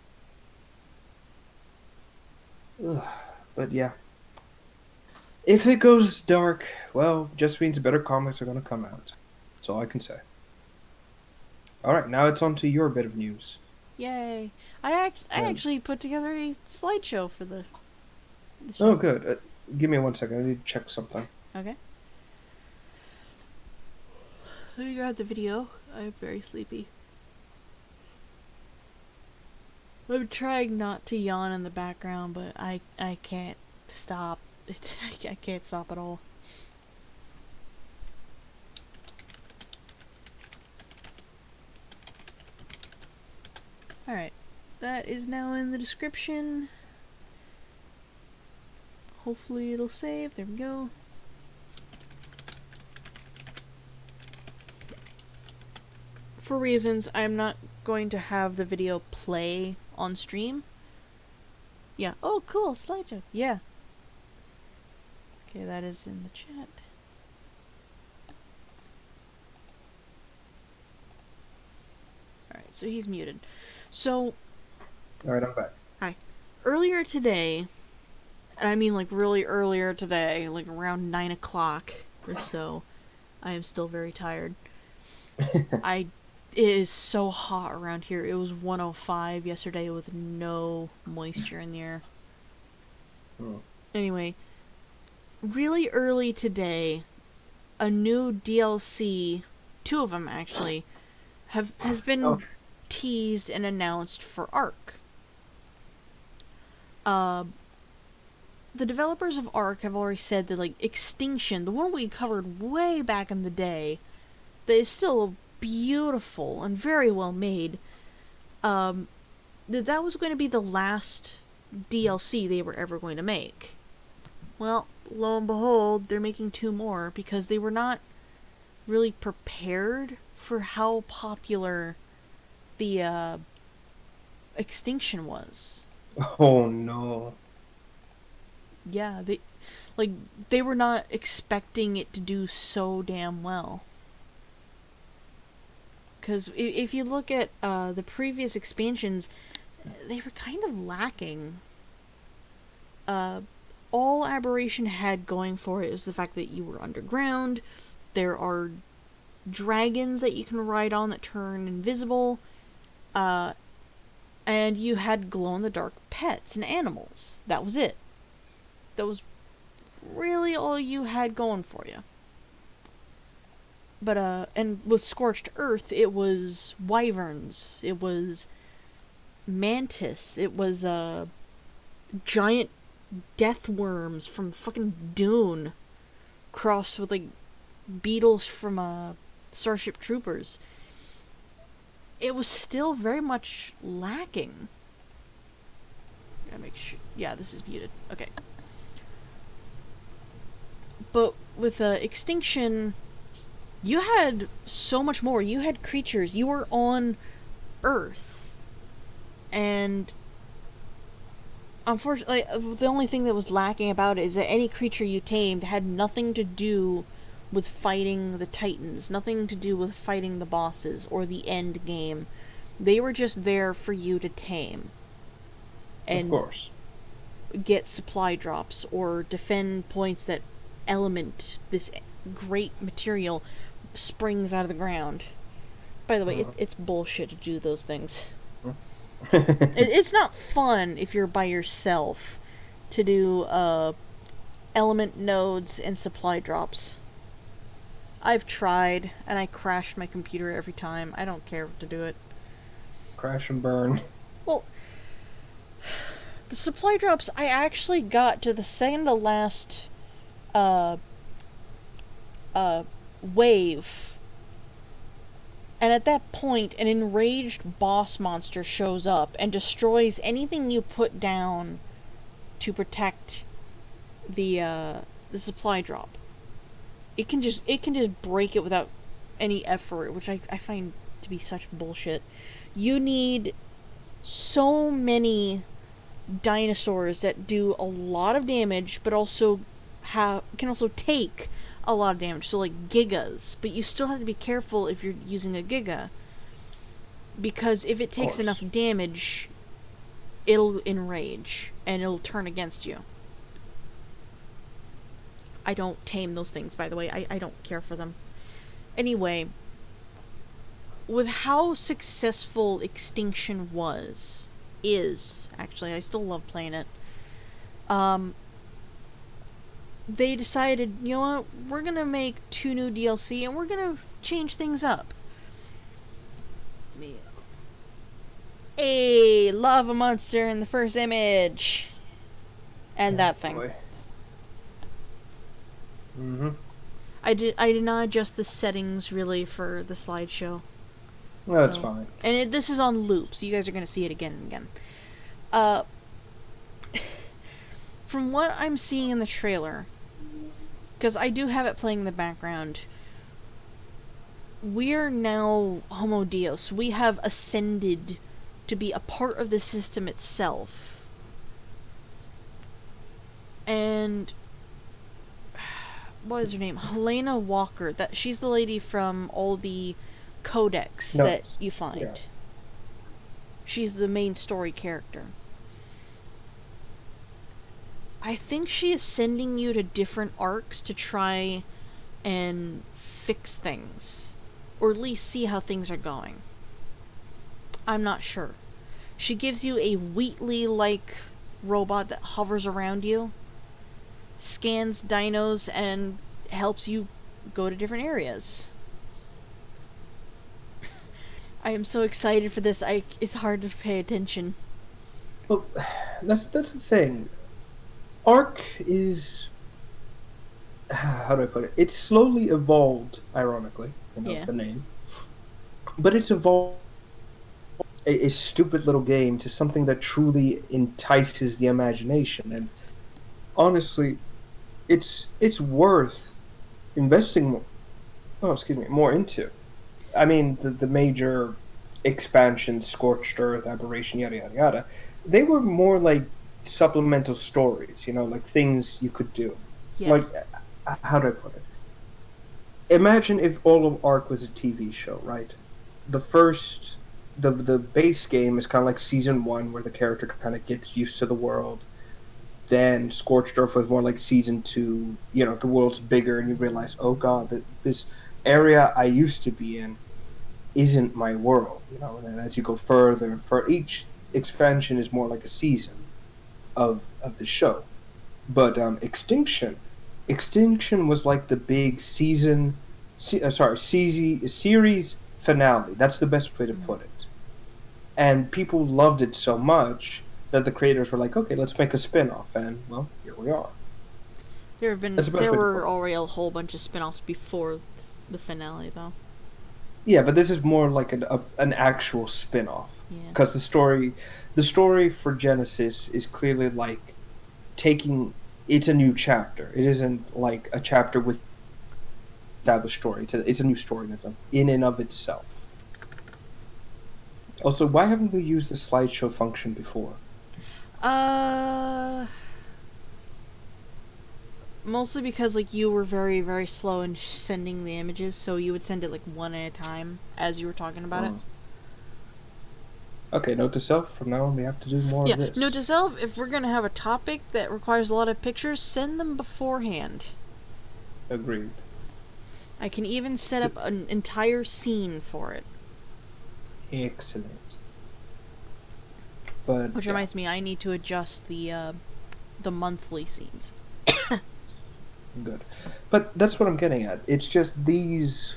Ugh. But yeah. If it goes dark, well, just means better comics are going to come out. That's all I can say. All right, now it's on to your bit of news. Yay! I And, actually put together a slideshow for the oh, show. good. Give me 1 second. I need to check something. Okay. Let me grab the video. I'm very sleepy. I'm trying not to yawn in the background, but I can't stop. I can't stop at all. Alright. That is now in the description. Hopefully it'll save. There we go. For reasons, I'm not going to have the video play on stream. Yeah. Oh, cool. Slideshow. Yeah. Okay, that is in the chat. Alright, so he's muted. So... All right, I'm back. Hi. Earlier today, and I mean like really earlier today, like around 9 o'clock or so, I am still very tired. It is so hot around here. It was 105 yesterday with no moisture in the air. Oh. Anyway, really early today, a new DLC, 2 of them actually, has been teased and announced for Ark. The developers of Ark have already said that, like, Extinction, the one we covered way back in the day, that is still beautiful and very well made, that was going to be the last DLC they were ever going to make. Well, lo and behold, they're making 2 more because they were not really prepared for how popular the Extinction was. Oh no. Yeah, they were not expecting it to do so damn well. Because if you look at the previous expansions, they were kind of lacking. All Aberration had going for it is the fact that you were underground. There are dragons that you can ride on that turn invisible. And you had glow-in-the-dark pets and animals. That was it. That was really all you had going for you. But, and with Scorched Earth, it was wyverns. It was mantis. It was, giant death worms from fucking Dune. Crossed with, like, beetles from, Starship Troopers. It was still very much lacking. Gotta make sure. Yeah, this is muted. Okay. But with Extinction, you had so much more. You had creatures. You were on Earth. And unfortunately, the only thing that was lacking about it is that any creature you tamed had nothing to do with fighting the Titans, nothing to do with fighting the bosses or the end game. They were just there for you to tame. And of course. Get supply drops or defend points that element, this great material, springs out of the ground. By the way, it's bullshit to do those things. It's not fun if you're by yourself to do element nodes and supply drops. I've tried, and I crashed my computer every time. I don't care to do it. Crash and burn. Well, the supply drops, I actually got to the second to last wave. And at that point, an enraged boss monster shows up and destroys anything you put down to protect the supply drop. It can just break it without any effort, which I find to be such bullshit. You need so many dinosaurs that do a lot of damage, but also can also take a lot of damage. So like gigas, but you still have to be careful if you're using a giga, because if it takes enough damage, it'll enrage and it'll turn against you. I don't tame those things, by the way. I don't care for them. Anyway, with how successful Extinction is actually, I still love playing it. They decided, you know what, we're gonna make 2 new DLC and we're gonna change things up. A lava monster in the first image, and that thing. Mm-hmm. I did not adjust the settings really for the slideshow. No, that's fine. And this is on loop, so you guys are going to see it again and again. From what I'm seeing in the trailer, because I do have it playing in the background, we're now Homo Deus. We have ascended to be a part of the system itself. And what is her name? Helena Walker. She's the lady from all the codex that you find. Yeah. She's the main story character. I think she is sending you to different arcs to try and fix things. Or at least see how things are going. I'm not sure. She gives you a Wheatley-like robot that hovers around you, scans dinos, and helps you go to different areas. I am so excited for this. It's hard to pay attention. Well, that's the thing. Arc is... How do I put it? It's slowly evolved, ironically, the name. But it's evolved a stupid little game to something that truly entices the imagination. And honestly, it's worth investing more into. I mean, the major expansions, Scorched Earth, Aberration, yada yada yada, they were more like supplemental stories, like things you could do. Yeah. Like, how do I put it? Imagine if all of Ark was a TV show, right? The base game is kind of like Season 1, where the character kind of gets used to the world. Then Scorched Earth was more like Season 2, the world's bigger, and you realize, oh god, that this area I used to be in isn't my world, and then as you go further and further, each expansion is more like a season of the show. But Extinction was like the big series finale. That's the best way to put it. And people loved it so much that the creators were like, okay, let's make a spin-off, and well, here we are. There were already a whole bunch of spin-offs before the finale, though. Yeah, but this is more like an actual spin-off. Because the story for Genesis is clearly like it's a new chapter. It isn't like a chapter with established story. It's a new story in and of itself. Also, why haven't we used the slideshow function before? Mostly because you were very, very slow in sending the images, so you would send it one at a time as you were talking about it. Okay, note to self, from now on we have to do more of this. Note to self, if we're going to have a topic that requires a lot of pictures, send them beforehand. Agreed. I can even set up an entire scene for it. Excellent. Which reminds me, I need to adjust the monthly scenes. Good. But that's what I'm getting at. It's just these...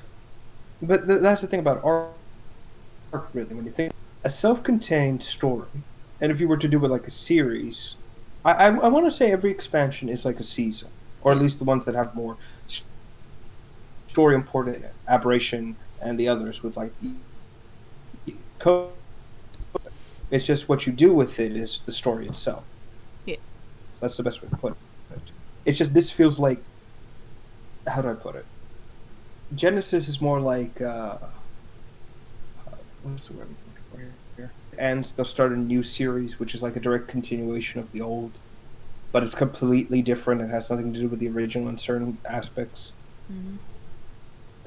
But that's the thing about art, really, when you think... A self-contained story, and if you were to do it like a series, I want to say every expansion is like a season, or at least the ones that have more story important, Aberration, and the others with it's just what you do with it is the story itself. Yeah. That's the best way to put it. It's just this feels like, how do I put it? Genesis is more like what's the word? And they'll start a new series, which is like a direct continuation of the old, but it's completely different. It has nothing to do with the original in certain aspects. Mm-hmm.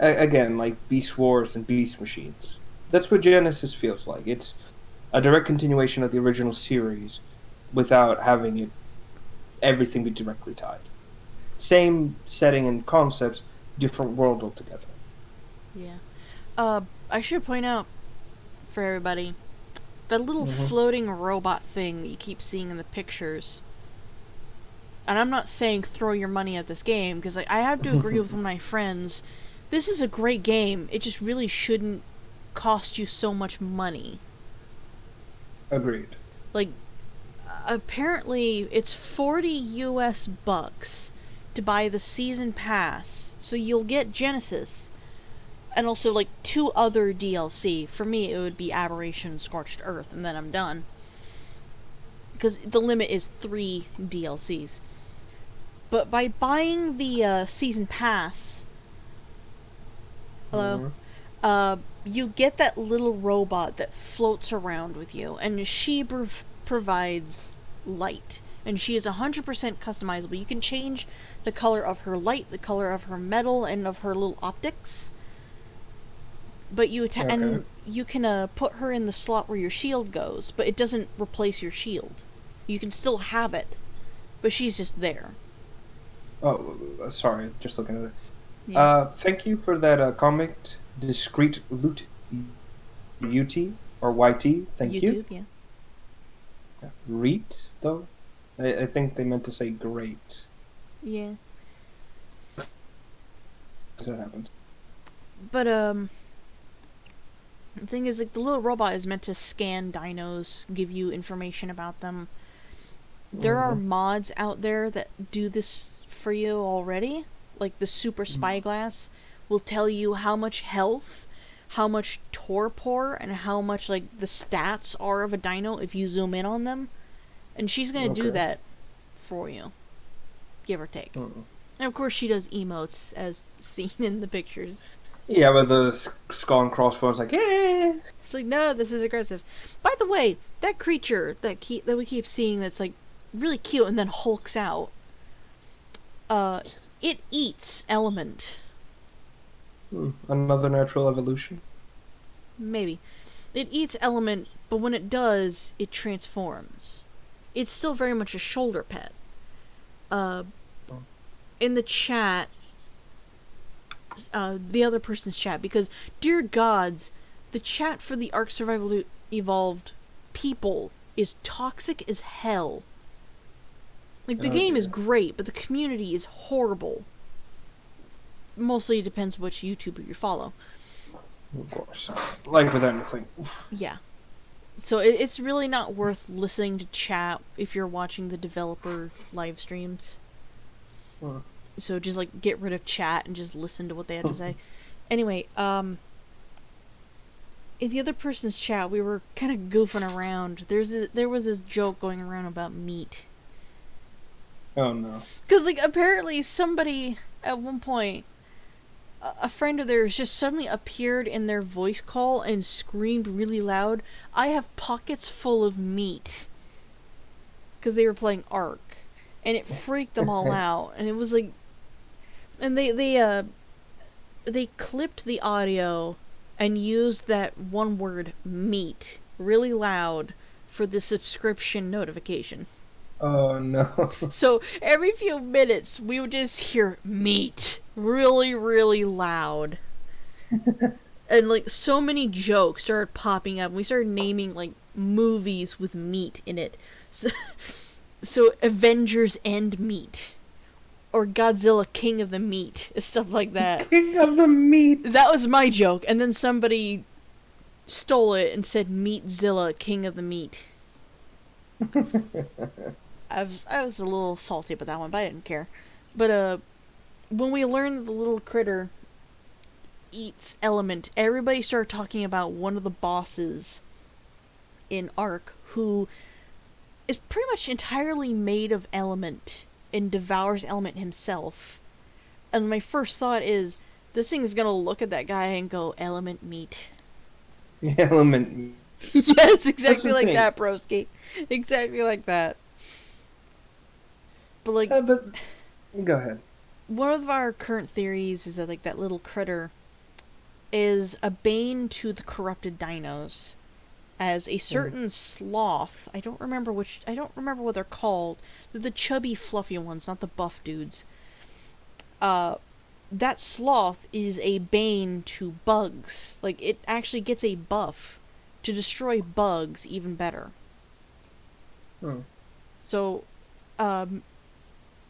Again, like Beast Wars and Beast Machines. That's what Genesis feels like. It's a direct continuation of the original series without having everything be directly tied. Same setting and concepts, different world altogether. Yeah. I should point out for everybody that little floating robot thing that you keep seeing in the pictures. And I'm not saying throw your money at this game, because I have to agree with one of my friends. This is a great game. It just really shouldn't cost you so much money. Agreed. Like, apparently it's 40 US bucks to buy the season pass, so you'll get Genesis and also like 2 other DLC. For me, it would be Aberration and Scorched Earth, and then I'm done, because the limit is 3 DLCs. But by buying the season pass, you get that little robot that floats around with you, and she provides light, and she is 100% customizable. You can change the color of her light, the color of her metal, and of her little optics. But and you can put her in the slot where your shield goes, but it doesn't replace your shield. You can still have it, but she's just there. Oh, sorry, just looking at it. Yeah. Thank you for that comment, discreet loot UT or YT. Thank YouTube, you. yeah. Reet, though? I think they meant to say great. Yeah. That happens. But, the thing is, like, the little robot is meant to scan dinos, give you information about them. There are mods out there that do this for you already. Like, the Super Spyglass will tell you how much health, how much torpor, and how much, like, the stats are of a dino if you zoom in on them. And she's gonna do that for you. Give or take. And of course she does emotes, as seen in the pictures. Yeah, but the skull and crossbones, like, eh. It's like, no, this is aggressive. By the way, that creature that we keep seeing that's, like, really cute and then hulks out, it eats element. Another natural evolution? Maybe. It eats element, but when it does, it transforms. It's still very much a shoulder pet. In the chat, the other person's chat, because, dear gods, the chat for the Ark Survival Evolved people is toxic as hell. Like, the game is great, but the community is horrible. Mostly it depends which YouTuber you follow. Of course. Like with anything. Oof. Yeah. So it's really not worth listening to chat if you're watching the developer live streams. So just, like, get rid of chat and just listen to what they had to say. Anyway, in the other person's chat, we were kind of goofing around. There was this joke going around about meat. Oh, no. Because, like, apparently somebody, at one point, a friend of theirs just suddenly appeared in their voice call and screamed really loud, "I have pockets full of meat." Because they were playing Ark. And it freaked them all out. And it was like... And they clipped the audio and used that one word, meat, really loud for the subscription notification. Oh, no. So, every few minutes, we would just hear meat really, really loud. And, like, so many jokes started popping up. We started naming, like, movies with meat in it. So Avengers End Meat. Or Godzilla King of the Meat. Stuff like that. King of the Meat! That was my joke. And then somebody stole it and said Meatzilla King of the Meat. I was a little salty about that one, but I didn't care. But when we learned the little critter eats element, everybody started talking about one of the bosses in Ark who is pretty much entirely made of element and devours element himself. And my first thought is, this thing is gonna look at that guy and go, element meat. Element meat. Yes, exactly like that, broski. Exactly like that. But, like... but go ahead. One of our current theories is that, like, that little critter is a bane to the corrupted dinos. As a certain sloth, I don't remember what they're called. They're the chubby, fluffy ones, not the buff dudes. that sloth is a bane to bugs. Like, it actually gets a buff to destroy bugs even better. Hmm. So,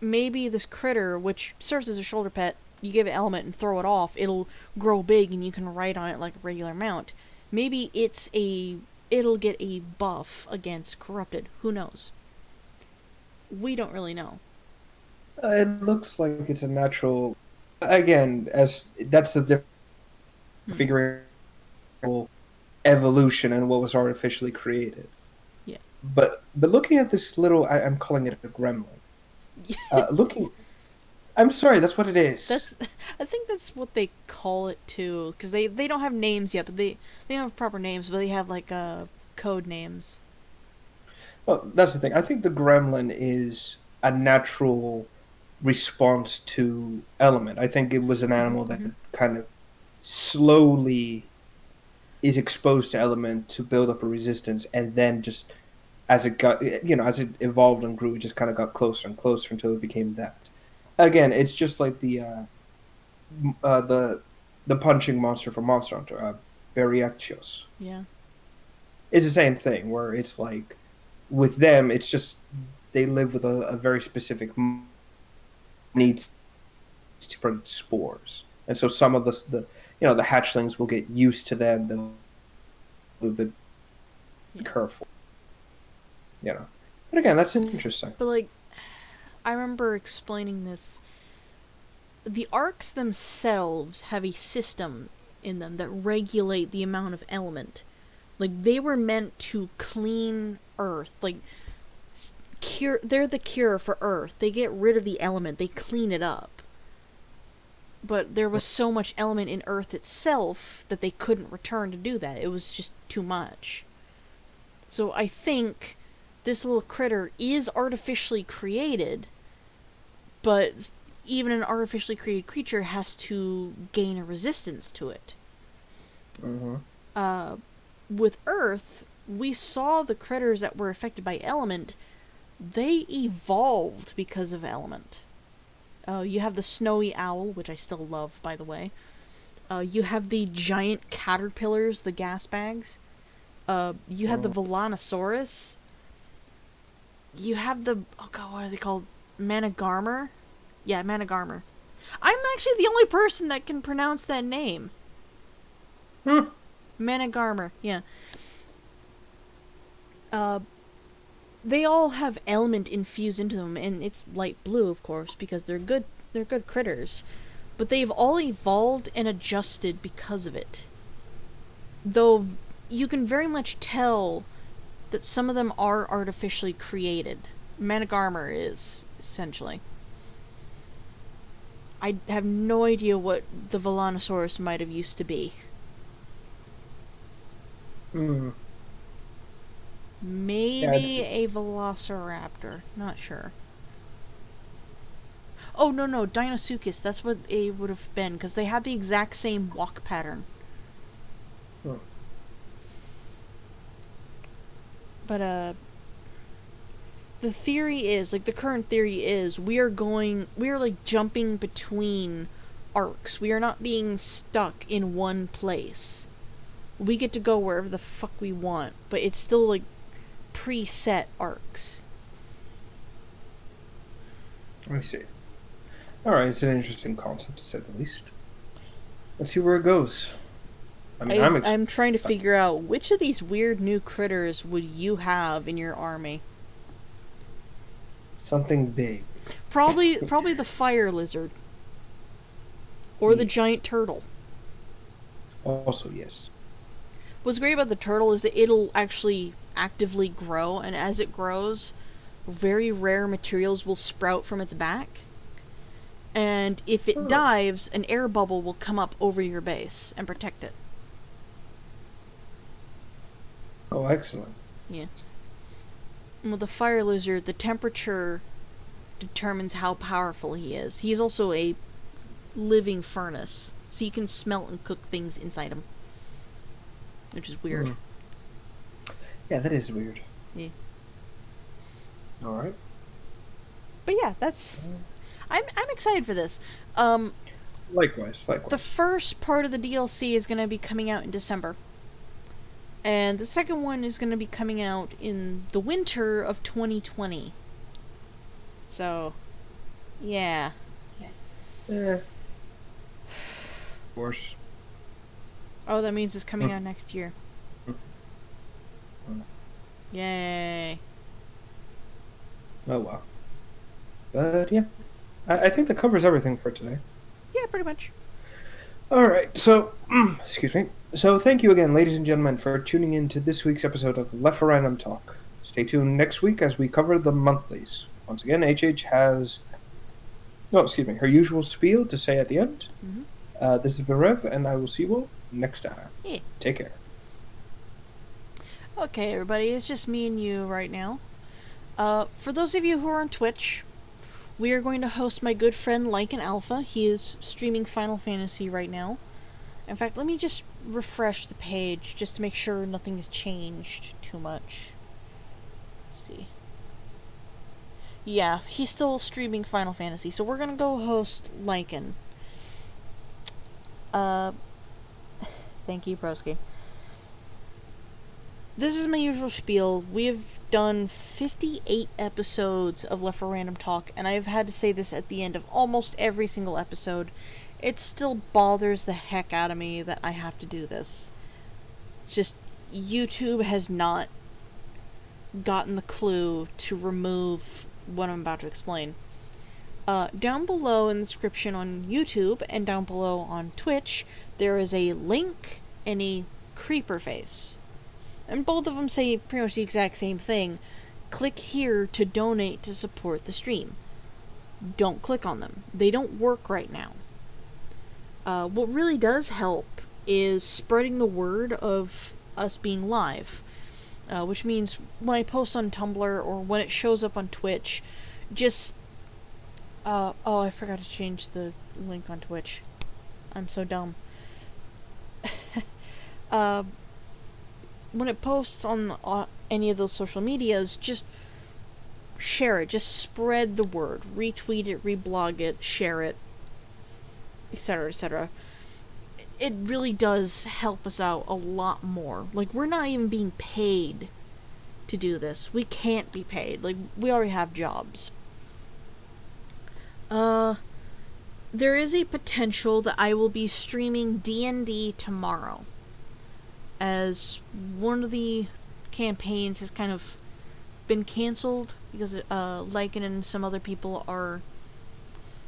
maybe this critter, which serves as a shoulder pet, you give it element and throw it off, it'll grow big and you can ride on it like a regular mount. Maybe it'll get a buff against corrupted. Who knows? We don't really know. It looks like it's a natural. Again, as that's the difference figuring evolution and what was artificially created. Yeah. But looking at this little, I'm calling it a gremlin. Looking, I'm sorry, that's what it is. I think that's what they call it too, because they don't have names yet, but they don't have proper names, but they have like code names. Well, that's the thing. I think the gremlin is a natural response to element. I think it was an animal that kind of slowly is exposed to element to build up a resistance, and then just as it got, as it evolved and grew, it just kind of got closer and closer until it became that. Again, it's just like the punching monster from Monster Hunter, Bariachios. Yeah. It's the same thing where it's like with them, it's just they live with a very specific needs to produce spores, and so some of the hatchlings will get used to them. They'll be a bit careful, But again, that's interesting. But like, I remember explaining this. The arcs themselves have a system in them that regulate the amount of element. Like, they were meant to clean Earth. Like, they're the cure for Earth. They get rid of the element. They clean it up. But there was so much element in Earth itself that they couldn't return to do that. It was just too much. So I think this little critter is artificially created, but even an artificially created creature has to gain a resistance to it. Mm-hmm. With Earth, we saw the critters that were affected by element. They evolved because of element. You have the snowy owl, which I still love, by the way. You have the giant caterpillars, the gas bags. You have the Volanosaurus. You have the... Oh god, what are they called? Managarmer? Yeah, Managarmer. I'm actually the only person that can pronounce that name. Managarmer, yeah. They all have element infused into them, and it's light blue, of course, because they're good critters. But they've all evolved and adjusted because of it. Though you can very much tell that some of them are artificially created. Managarmer is, essentially. I have no idea what the Volanosaurus might have used to be. Maybe a velociraptor. Not sure. Oh, no, Deinosuchus. That's what it would have been, because they had the exact same walk pattern. But, the theory is, like, the current theory is, we are, like, jumping between arcs. We are not being stuck in one place. We get to go wherever the fuck we want, but it's still, like, preset arcs. I see. Alright, it's an interesting concept, to say the least. Let's see where it goes. I'm trying to figure out which of these weird new critters would you have in your army. Something big. Probably the fire lizard. Or the giant turtle. Also, yes. What's great about the turtle is that it'll actually actively grow, and as it grows, very rare materials will sprout from its back. And if it dives, an air bubble will come up over your base and protect it. Oh, excellent. Yeah. And with the fire lizard, the temperature determines how powerful he is. He's also a living furnace, so you can smelt and cook things inside him. Which is weird. Yeah, that is weird. Yeah. Alright. But yeah, that's... I'm excited for this. Likewise, The likewise. first part of the DLC is going to be coming out in December. And the second one is going to be coming out in the winter of 2020. So, yeah. Of course. Oh, that means it's coming out next year. Mm. Yay. Oh, wow. But, yeah. I think that covers everything for today. Yeah, pretty much. Alright, so, excuse me. So, thank you again, ladies and gentlemen, for tuning in to this week's episode of Left for Random Talk. Stay tuned next week as we cover the monthlies. Once again, HH has, her usual spiel to say at the end. Mm-hmm. This has been Rev, and I will see you all next time. Yeah. Take care. Okay, everybody, it's just me and you right now. For those of you who are on Twitch, we are going to host my good friend Lycan Alpha. He is streaming Final Fantasy right now. In fact, let me just refresh the page just to make sure nothing has changed too much. Let's see. Yeah, he's still streaming Final Fantasy, so we're gonna go host Lycan. Thank you, Broski. This is my usual spiel. We have done 58 episodes of Left for Random Talk, and I've had to say this at the end of almost every single episode. It still bothers the heck out of me that I have to do this. It's just, YouTube has not gotten the clue to remove what I'm about to explain. Down below in the description on YouTube and down below on Twitch, there is a link and a creeper face. And both of them say pretty much the exact same thing. Click here to donate to support the stream. Don't click on them. They don't work right now. What really does help is spreading the word of us being live. Which means when I post on Tumblr or when it shows up on Twitch, just... oh, I forgot to change the link on Twitch. I'm so dumb. When it posts on any of those social medias, just share it. Just spread the word. Retweet it, reblog it, share it, etc., etc. It really does help us out a lot more. Like, we're not even being paid to do this. We can't be paid. Like, we already have jobs. There is a potential that I will be streaming D&D tomorrow, as one of the campaigns has kind of been cancelled because Lycan and some other people are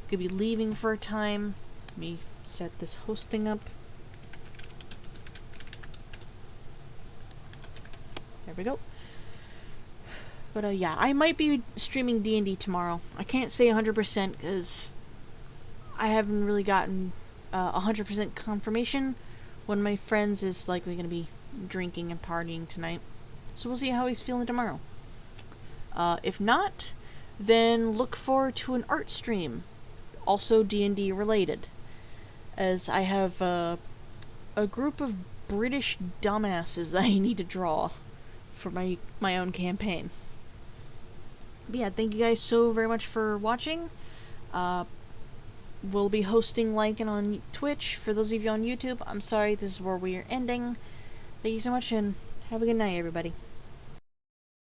gonna be leaving for a time. Let me set this host thing up. There we go. But yeah, I might be streaming D&D tomorrow. I can't say 100% because I haven't really gotten 100% confirmation. One of my friends is likely going to be drinking and partying tonight, so we'll see how he's feeling tomorrow. If not, then look forward to an art stream, also D&D related, as I have a group of British dumbasses that I need to draw for my own campaign. But yeah, thank you guys so very much for watching. We'll be hosting Lycan on Twitch. For those of you on YouTube, I'm sorry, this is where we are ending. Thank you so much, and have a good night, everybody.